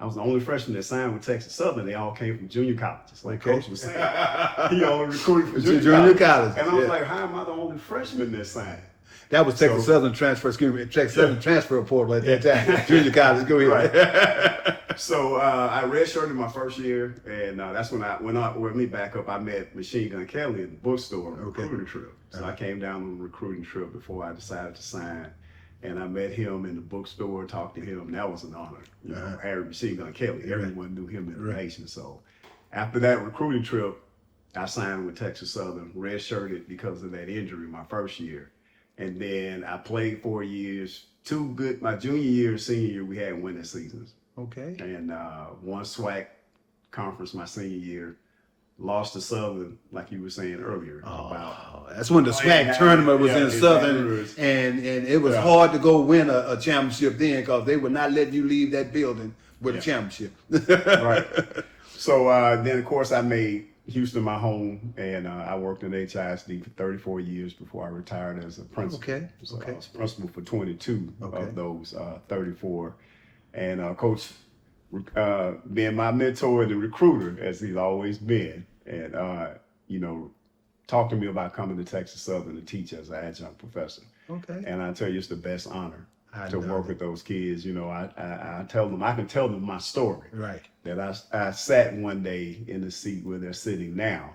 I was the only freshman that signed with Texas Southern. They all came from junior colleges, like Coach was saying. He only recruited for junior college. And I was like, how am I the only freshman that signed? That was Texas Southern transfer, Texas Southern transfer portal at that time. Junior college, go ahead. Right. So I redshirted my first year, and that's when let me back up, I met Machine Gun Kelly in the bookstore on a recruiting trip. So I came down on a recruiting trip before I decided to sign. And I met him in the bookstore, talked to him. That was an honor. You know, Harry Machine Gun Kelly, everyone knew him in the nation. So after that recruiting trip, I signed with Texas Southern, redshirted because of that injury my first year. And then I played 4 years, my junior year and senior year, we had winning seasons. Okay. And won SWAC conference my senior year. Lost to Southern, like you were saying earlier. That's when the SWAC tournament was in Southern, and it was hard to go win a championship then because they would not let you leave that building with a championship. Right. So then, of course, I made Houston my home, and I worked in HISD for 34 years before I retired as a principal. Okay. So I was principal for 22 of those 34. And Coach, being my mentor and the recruiter, as he's always been, and you know, talked to me about coming to Texas Southern to teach as an adjunct professor. Okay. And I tell you, it's the best honor to work with those kids. You know, I tell them, I can tell them my story. Right. That I sat one day in the seat where they're sitting now,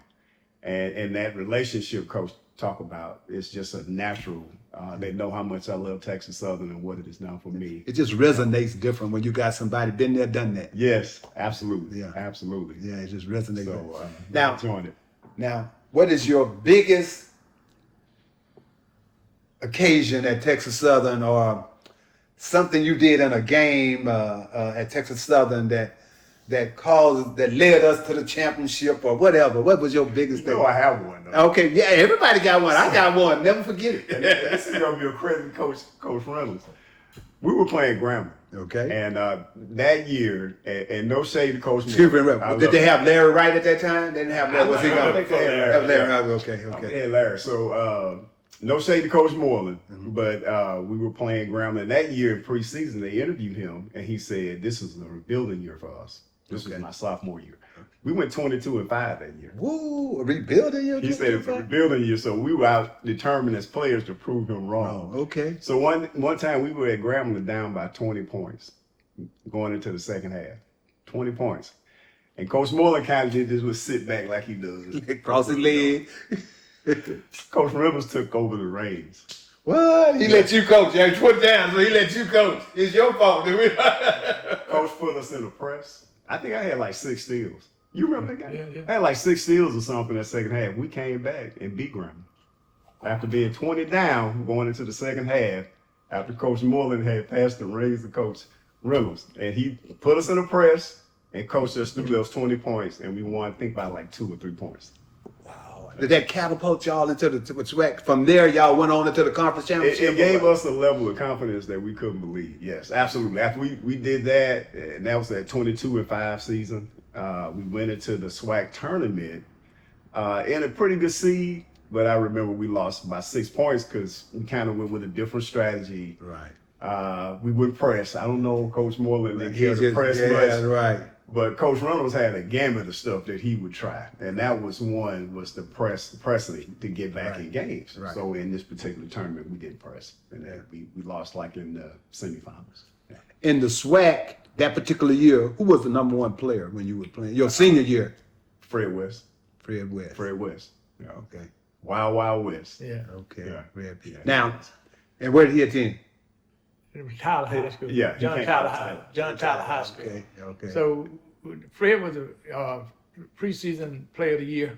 and that relationship Coach talk about is just a natural. They know how much I love Texas Southern and what it has done for me. It just resonates different when you got somebody been there, done that. Yes, absolutely. Yeah, absolutely. Yeah, it just resonates. So now, join it. Now, what is your biggest occasion at Texas Southern, or something you did in a game at Texas Southern that led us to the championship or whatever? What was your biggest thing? I have one. Though. Okay, yeah, everybody got one. I got one. Never forget it. And this is gonna be a credit to Coach Reynolds. We were playing Grambling. Okay. And that year, and no shade to Coach. Excuse me, did they have Larry Wright at that time? They didn't have Larry. I think they had Larry. Okay. They had Larry. So no shade to Coach Moreland, but we were playing Grambling. That year in preseason, they interviewed him, and he said, "This is a rebuilding year for us." This was my sophomore year. We went 22-5 that year. Woo, a rebuilding year? He said it's a rebuilding year, so we were out determined as players to prove him wrong. Oh, okay. So one time we were at Grambling down by 20 points going into the second half. 20 points. And Coach Moreland kind of did this, was sit back like he does. Cross his leg. Coach Reynolds took over the reins. What? He let you coach. You put down, so he let you coach. It's your fault. Coach put us in a press. I think I had like 6 steals. You remember that game? Yeah. I had like 6 steals or something that second half. We came back and beat Grambling. After being 20 down going into the second half, after Coach Moreland had passed the reins to Coach Reynolds. And he put us in a press and coached us through those 20 points. And we won, I think, by like 2 or 3 points. Wow. Did that catapult y'all into the SWAC? From there, y'all went on into the conference championship? It gave us a level of confidence that we couldn't believe. Yes, absolutely. After we did that, and that was that 22-5 season, we went into the SWAC tournament in a pretty good seed, but I remember we lost by 6 points because we kind of went with a different strategy. Right. We would press. I don't know, Coach Moreland didn't care to press much. Yeah, right. But Coach Reynolds had a gamut of stuff that he would try, and that was the pressing to get back in games. Right. So in this particular tournament, we didn't press, and we lost like in the semifinals. Yeah. In the SWAC that particular year, who was the number 1 player when you were playing your senior year? Fred West. Fred West. Fred West. Yeah. Okay. Wild Wild West. Yeah. Okay. Yeah. Red Pea. Yeah. Now, and where did he attend? It was Tyler High School. Yeah, he John came Tyler out of High. Tyler. John Tyler High School. Okay. Okay. So Fred was a preseason player of the year,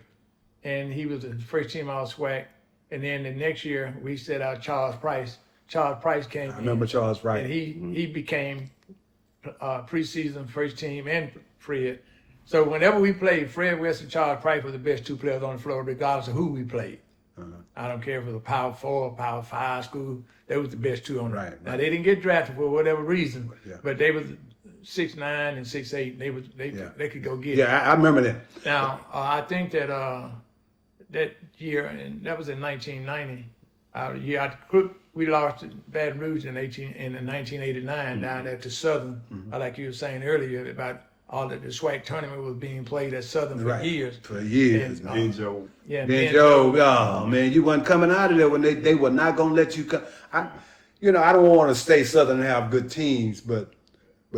and he was the first team all SWAC. And then the next year we set out Charles Price. Charles Price came I remember in, Charles and Wright. he became preseason first team and Fred. So whenever we played, Fred West and Charles Price were the best two players on the floor, regardless of who we played. I don't care if it was a Power 4 or Power 5 school. They was the best two on the Right, Now right. they didn't get drafted for whatever reason, Yeah. but they was 6'9" and 6'8". Yeah. They could go get it. Yeah, I remember that. Now I think that that year, and that was in 1990. The year after Crook, we lost to Baton Rouge in 1989 down at the Southern. Like you were saying earlier about all that the SWAC tournament was being played at Southern for Right. years. For years. And, And Joe. Yeah, Then Joe, oh man, you wasn't coming out of there when they were not gonna let you come. I don't want to stay Southern and have good teams, but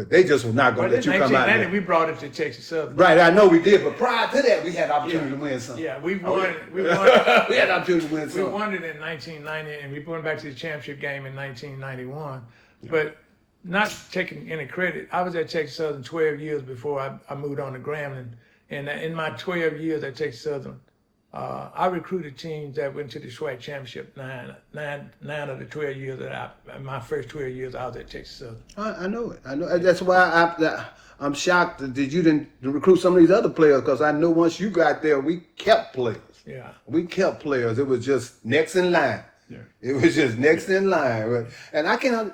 they just were not gonna But in let you come out of 1990, there. we brought it to Texas Southern. Right, I know we did, but prior to that, we had opportunity to win something. Yeah, we won. We won. We had opportunity to win We something. won it in 1990, and we went back to the championship game in 1991. But not taking any credit, I was at Texas Southern 12 years before I moved on to Grambling. And in my 12 years at Texas Southern, I recruited teams that went to the SWAC championship nine of the 12 years my first 12 years I was at Texas Southern. I know it. I know. That's why I'm shocked that you didn't recruit some of these other players, because I know once you got there, we kept players. Yeah. We kept players. It was just next in line. Yeah. It was just next in line. And I can't,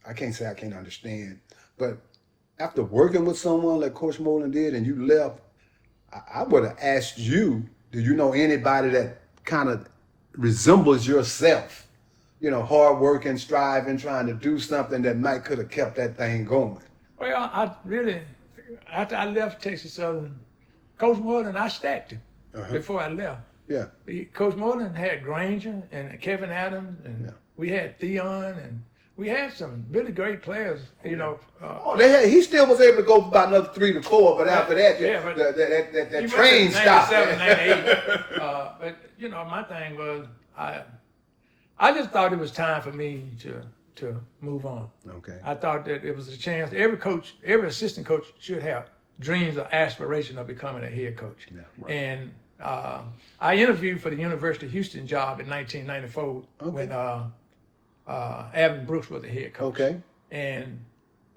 I can't say I can't understand, but after working with someone like Coach Moreland did and you left, I would have asked you, do you know anybody that kind of resembles yourself? You know, hard working, striving, trying to do something that might could have kept that thing going. Well, I really, after I left Texas Southern, Coach Moreland, I stacked him before I left. Yeah. Coach Moreland had Granger and Kevin Adams, and Yeah. we had Theon, and we had some really great players. You know, He still was able to go about another 3 to 4, but after that, but that he train went to stopped. 97, 98. But you know, my thing was I just thought it was time for me to move on. Okay. I thought that it was a chance. Every coach, every assistant coach should have dreams or aspiration of becoming a head coach. Yeah, right. And I interviewed for the University of Houston job in 1994 when Alvin Brooks was the head coach. Okay. And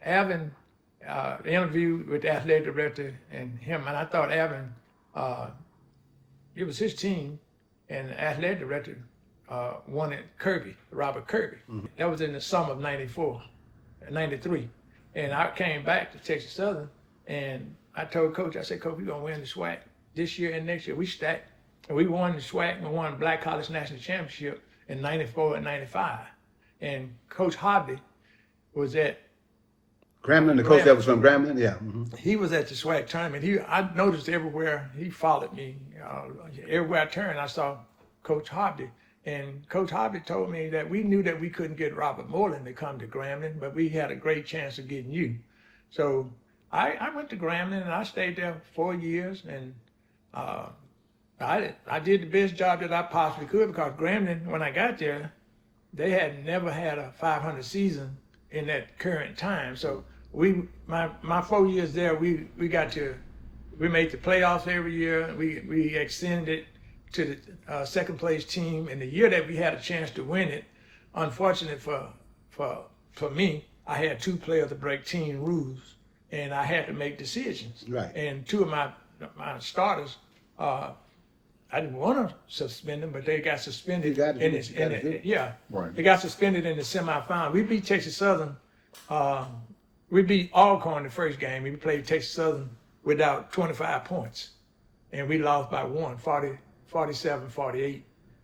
Alvin interviewed with the athletic director and him, and I thought Alvin, it was his team, and the athletic director wanted Robert Kirby. That was in the summer of 93. And I came back to Texas Southern, and I told Coach, I said, Coach, we're going to win the SWAC this year and next year. We stacked. And we won the SWAC, we won the Black College National Championship in 94 and 95. And Coach Hobley was at Grambling, the coach that was from Grambling? Yeah. he was at the SWAC tournament. I noticed everywhere he followed me. Everywhere I turned, I saw Coach Hobley. And Coach Hobley told me that we knew that we couldn't get Robert Moreland to come to Grambling, but we had a great chance of getting you. So I went to Grambling, and I stayed there 4 years, and I did the best job that I possibly could, because Grambling, when I got there, they had never had a 500 season in that current time. So my 4 years there, we made the playoffs every year. We extended to the second place team. And the year that we had a chance to win it, unfortunately for me, I had 2 players to break team rules, and I had to make decisions. Right. And 2 of my starters, I didn't want to suspend them, but they got suspended. You gotta do in what this, you gotta do. yeah, Right. they got suspended in the semifinal. We beat Texas Southern. We beat Alcorn the first game. We played Texas Southern without 25 points, and we lost by 47-48.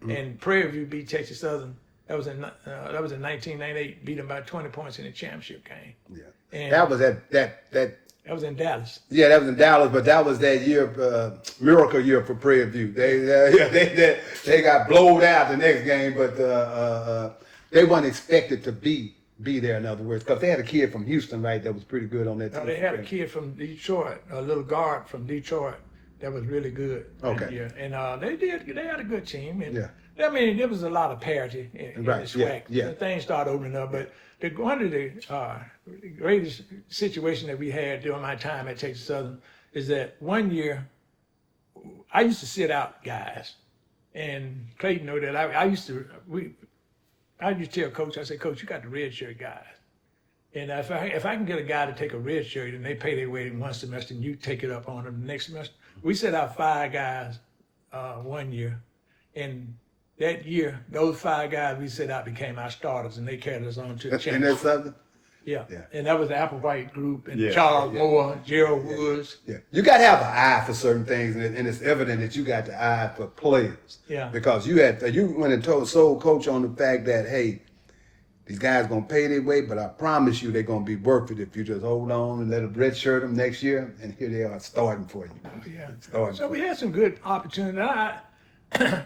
And Prairie View beat Texas Southern. That was in 1998. Beat them by 20 points in the championship game. Yeah. And That was that that was in Dallas. Yeah, that was in Dallas, but that was that year, miracle year for Prairie View. They got blowed out the next game, but they weren't expected to be there. In other words, because they had a kid from Houston, right, that was pretty good on that team. They had a kid from Detroit, a little guard from Detroit, that was really good. Okay. Yeah, and they had a good team. And, Yeah. I mean, there was a lot of parity in Right, the yeah, SWAC. yeah. And things started opening up, but one of the greatest situation that we had during my time at Texas Southern is that one year I used to sit out guys, and Clayton know that I used to tell Coach, I said, Coach, you got the red shirt guys. And if I can get a guy to take a red shirt and they pay their way in one semester and you take it up on them the next semester, we set out 5 guys one year. And that year, those 5 guys we set out became our starters and they carried us on to the And championship. that's something. Yeah. Yeah. And that was the Applewhite group and Yeah. Charles Yeah. Moore, Gerald Woods. Yeah, you got to have an eye for certain things, and it's evident that you got the eye for players. Yeah. Because you went and sold Coach on the fact that, hey, these guys gonna pay their way, but I promise you they're gonna be worth it if you just hold on and let them redshirt them next year, and here they are starting for you. Yeah. Starting So for we you. had some good opportunities.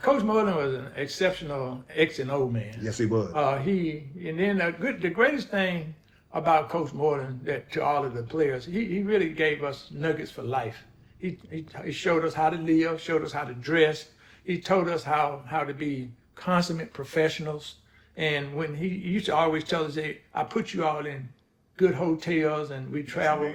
Coach Moreland was an exceptional X and O man. Yes, he was. The greatest thing about Coach Moreland that to all of the players, he really gave us nuggets for life. He showed us how to live, showed us how to dress. He told us how to be consummate professionals. And when he used to always tell us, hey, I put you all in good hotels and we travel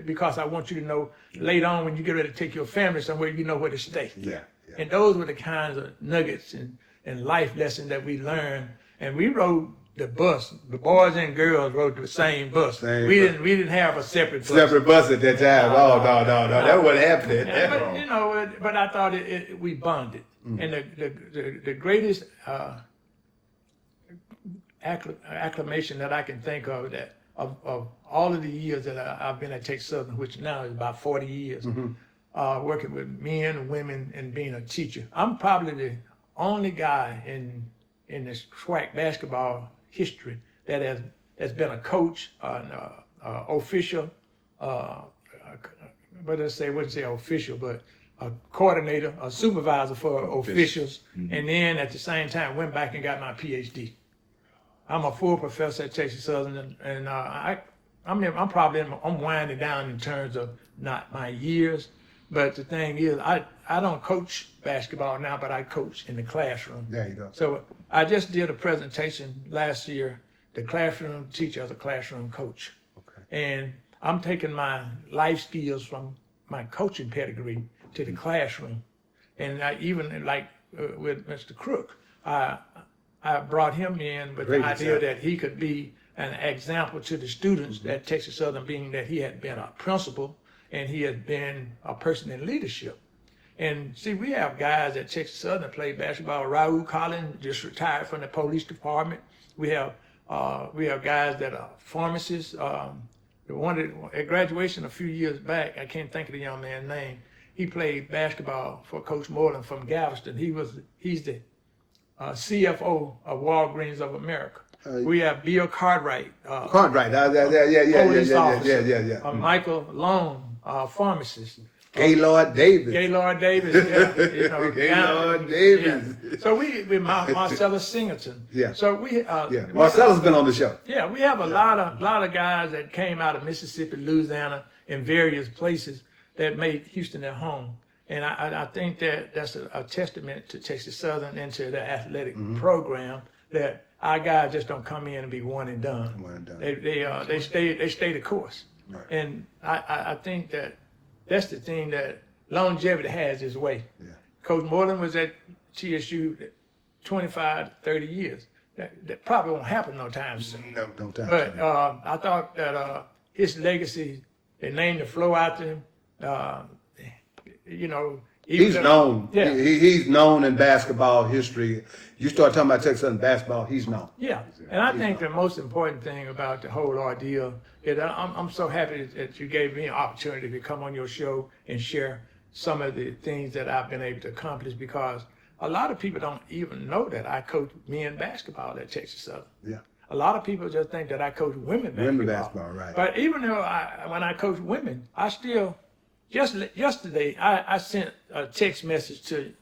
because I want you to know later on when you get ready to take your family somewhere, you know where to stay. Yeah. And those were the kinds of nuggets and life lessons that we learned. And we rode the bus. The boys and girls rode the same bus. We didn't have a separate bus. Separate bus at that time. Oh no, that wasn't happening. Yeah, but I thought we bonded. And the greatest acclamation that I can think of of all of the years that I've been at Texas Southern, which now is about 40 years, working with men and women and being a teacher. I'm probably the only guy in this SWAC basketball history that has been a coach, an official, wouldn't say official, but a coordinator, a supervisor for officials, and then at the same time went back and got my PhD. I'm a full professor at Texas Southern, and I'm winding down in terms of not my years, but the thing is, I don't coach basketball now, but I coach in the classroom. There you go. So I just did a presentation last year, the classroom teacher as a classroom coach. Okay. And I'm taking my life skills from my coaching pedigree to the classroom. And I even with Mr. Crook, I brought him in with the idea that he could be an example to the students at Texas Southern, being that he had been a principal and he had been a person in leadership. And see, we have guys at Texas Southern that play basketball. Raul Collins just retired from the police department. We have guys that are pharmacists. The one that, at graduation a few years back, I can't think of the young man's name. He played basketball for Coach Moreland from Galveston. He's the CFO of Walgreens of America. We have Bill Cartwright. Cartwright. Police officer. Yeah. Michael Long, pharmacist. Gaylord Davis. Gaylord Davis. Yeah, Gaylord Davis. Yeah. So we Marcellus Singleton. Yeah. So we Marcella's been on the show. Yeah, we have a lot of guys that came out of Mississippi, Louisiana, and various places that made Houston their home. And I think that that's a testament to Texas Southern and to the athletic program, that our guys just don't come in and be one and done. One and done. They stay the course. Right. And I think that's the thing that longevity has its way. Yeah. Coach Moreland was at TSU 25, 30 years. That probably won't happen no time soon. No time. But I thought that his legacy, they named the flow after him. He's known. Yeah. He's known in basketball history. You start talking about Texas Southern basketball, he's known. Yeah, and I think the most important thing about the whole ordeal is that I'm so happy that you gave me an opportunity to come on your show and share some of the things that I've been able to accomplish, because a lot of people don't even know that I coach men basketball at Texas Southern. Yeah. A lot of people just think that I coach women basketball. Women basketball, right. But even though when I coach women, I still, yesterday, I sent a text message to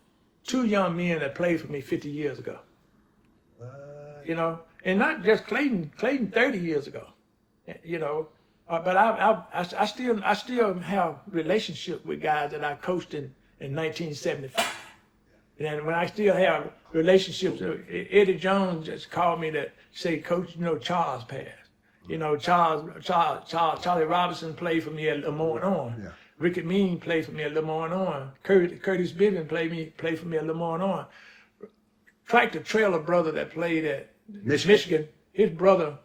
2 young men that played for me 50 years ago. And not just Clayton 30 years ago, but I still have relationship with guys that I coached in in 1975. And when I still have relationships, Eddie Jones just called me to say, Coach, Charles passed. Charlie Robinson played for me at Lemoyne-on. Yeah. Ricky Mean played for me at Lemoyne-on. Curtis Bibbin played for me at Lemoyne-on. Tractor Trailer brother that played at Michigan, his brother,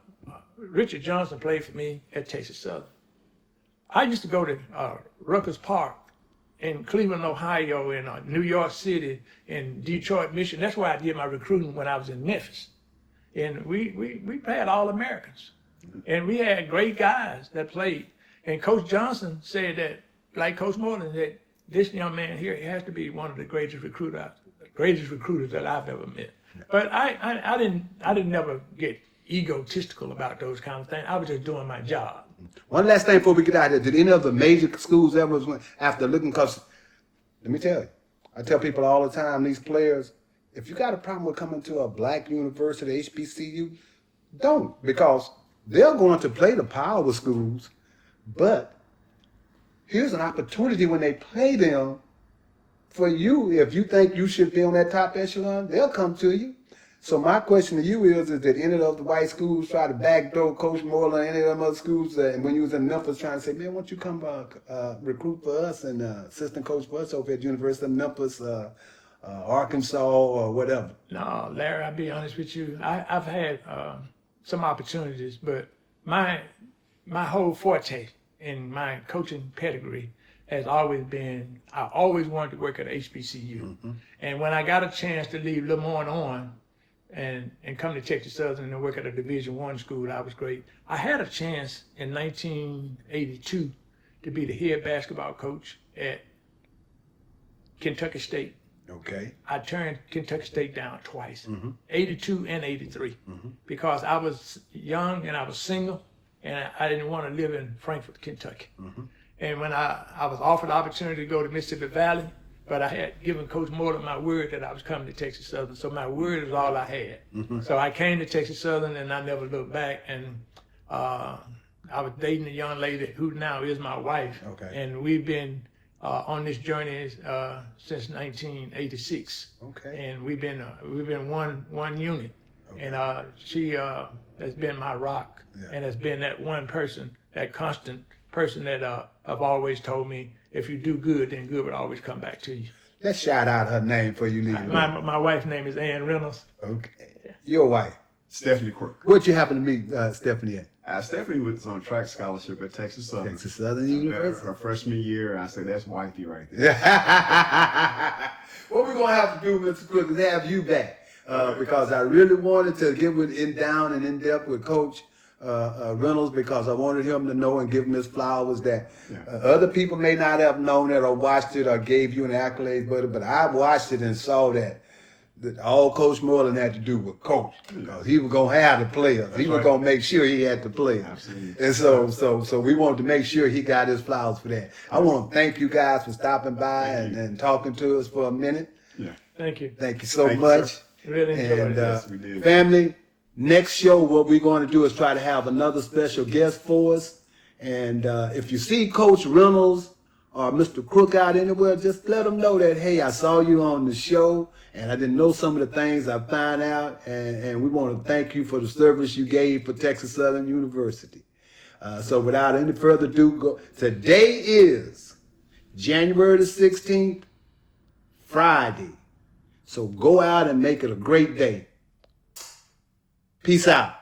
Richard Johnson, played for me at Texas Southern. I used to go to Rutgers Park in Cleveland, Ohio, in New York City, in Detroit, Michigan. That's where I did my recruiting when I was in Memphis. And we had All-Americans. And we had great guys that played. And Coach Johnson said that, like Coach Moreland said, this young man here, he has to be one of the greatest recruiters that I've ever met. But I didn't never get egotistical about those kind of things. I was just doing my job. One last thing before we get out of here. Did any of the major schools ever went after looking? Because let me tell you, I tell people all the time, these players, if you got a problem with coming to a black university, HBCU, don't, because they're going to play the power schools, but here's an opportunity when they play them for you. If you think you should be on that top echelon, they'll come to you. So my question to you is that any of the white schools try to backdoor Coach Moreland, any of them other schools, and when you was in Memphis trying to say, man, why don't you come recruit for us and assistant coach for us over at University of Memphis, Arkansas, or whatever? No, Larry, I'll be honest with you. I've had some opportunities, but my whole forte in my coaching pedigree has always been, I always wanted to work at HBCU. Mm-hmm. And when I got a chance to leave Lemoyne-on and come to Texas Southern and work at a Division I school, I was great. I had a chance in 1982 to be the head basketball coach at Kentucky State. Okay. I turned Kentucky State down twice, Mm-hmm. 82 and 83, Mm-hmm. because I was young and I was single and I didn't want to live in Frankfort, Kentucky. Mm-hmm. And when I was offered the opportunity to go to Mississippi Valley, but I had given Coach Moreland my word that I was coming to Texas Southern, so my word is all I had. Mm-hmm. So I came to Texas Southern and I never looked back, and I was dating a young lady who now is my wife. Okay. And we've been on this journey since 1986. Okay. And we've been one unit. Okay. And she has been my rock, yeah, and has been that one person, that constant person that have always told me, if you do good, then good will always come back to you. Let's shout out her name for you leave. My wife's name is Ann Reynolds. Okay. Your wife? Stephanie Crook. Where'd you happen to meet Stephanie at? Stephanie was on track scholarship at Texas Southern. Texas Southern University. Her freshman year, I said, that's wifey right there. What we're going to have to do, Mr. Crook, is have you back. Because I really wanted to get down and in depth with Coach Reynolds, because I wanted him to know and give him his flowers that other people may not have known it or watched it or gave you an accolade, but I watched it and saw that all Coach Moreland had to do was coach, because he was gonna have the players. He was gonna make sure he had the players. Absolutely. And so we wanted to make sure he got his flowers for that. I want to thank you guys for stopping by and talking to us for a minute. Yeah. Thank you. Thank you so much. Really enjoyed And it. Yes, we did. family, next show, what we're going to do is try to have another special guest for us. And if you see Coach Reynolds or Mr. Crook out anywhere, just let them know that, hey, I saw you on the show and I didn't know some of the things I found out. And we want to thank you for the service you gave for Texas Southern University. So without any further ado, today is January the 16th, Friday. So go out and make it a great day. Peace out.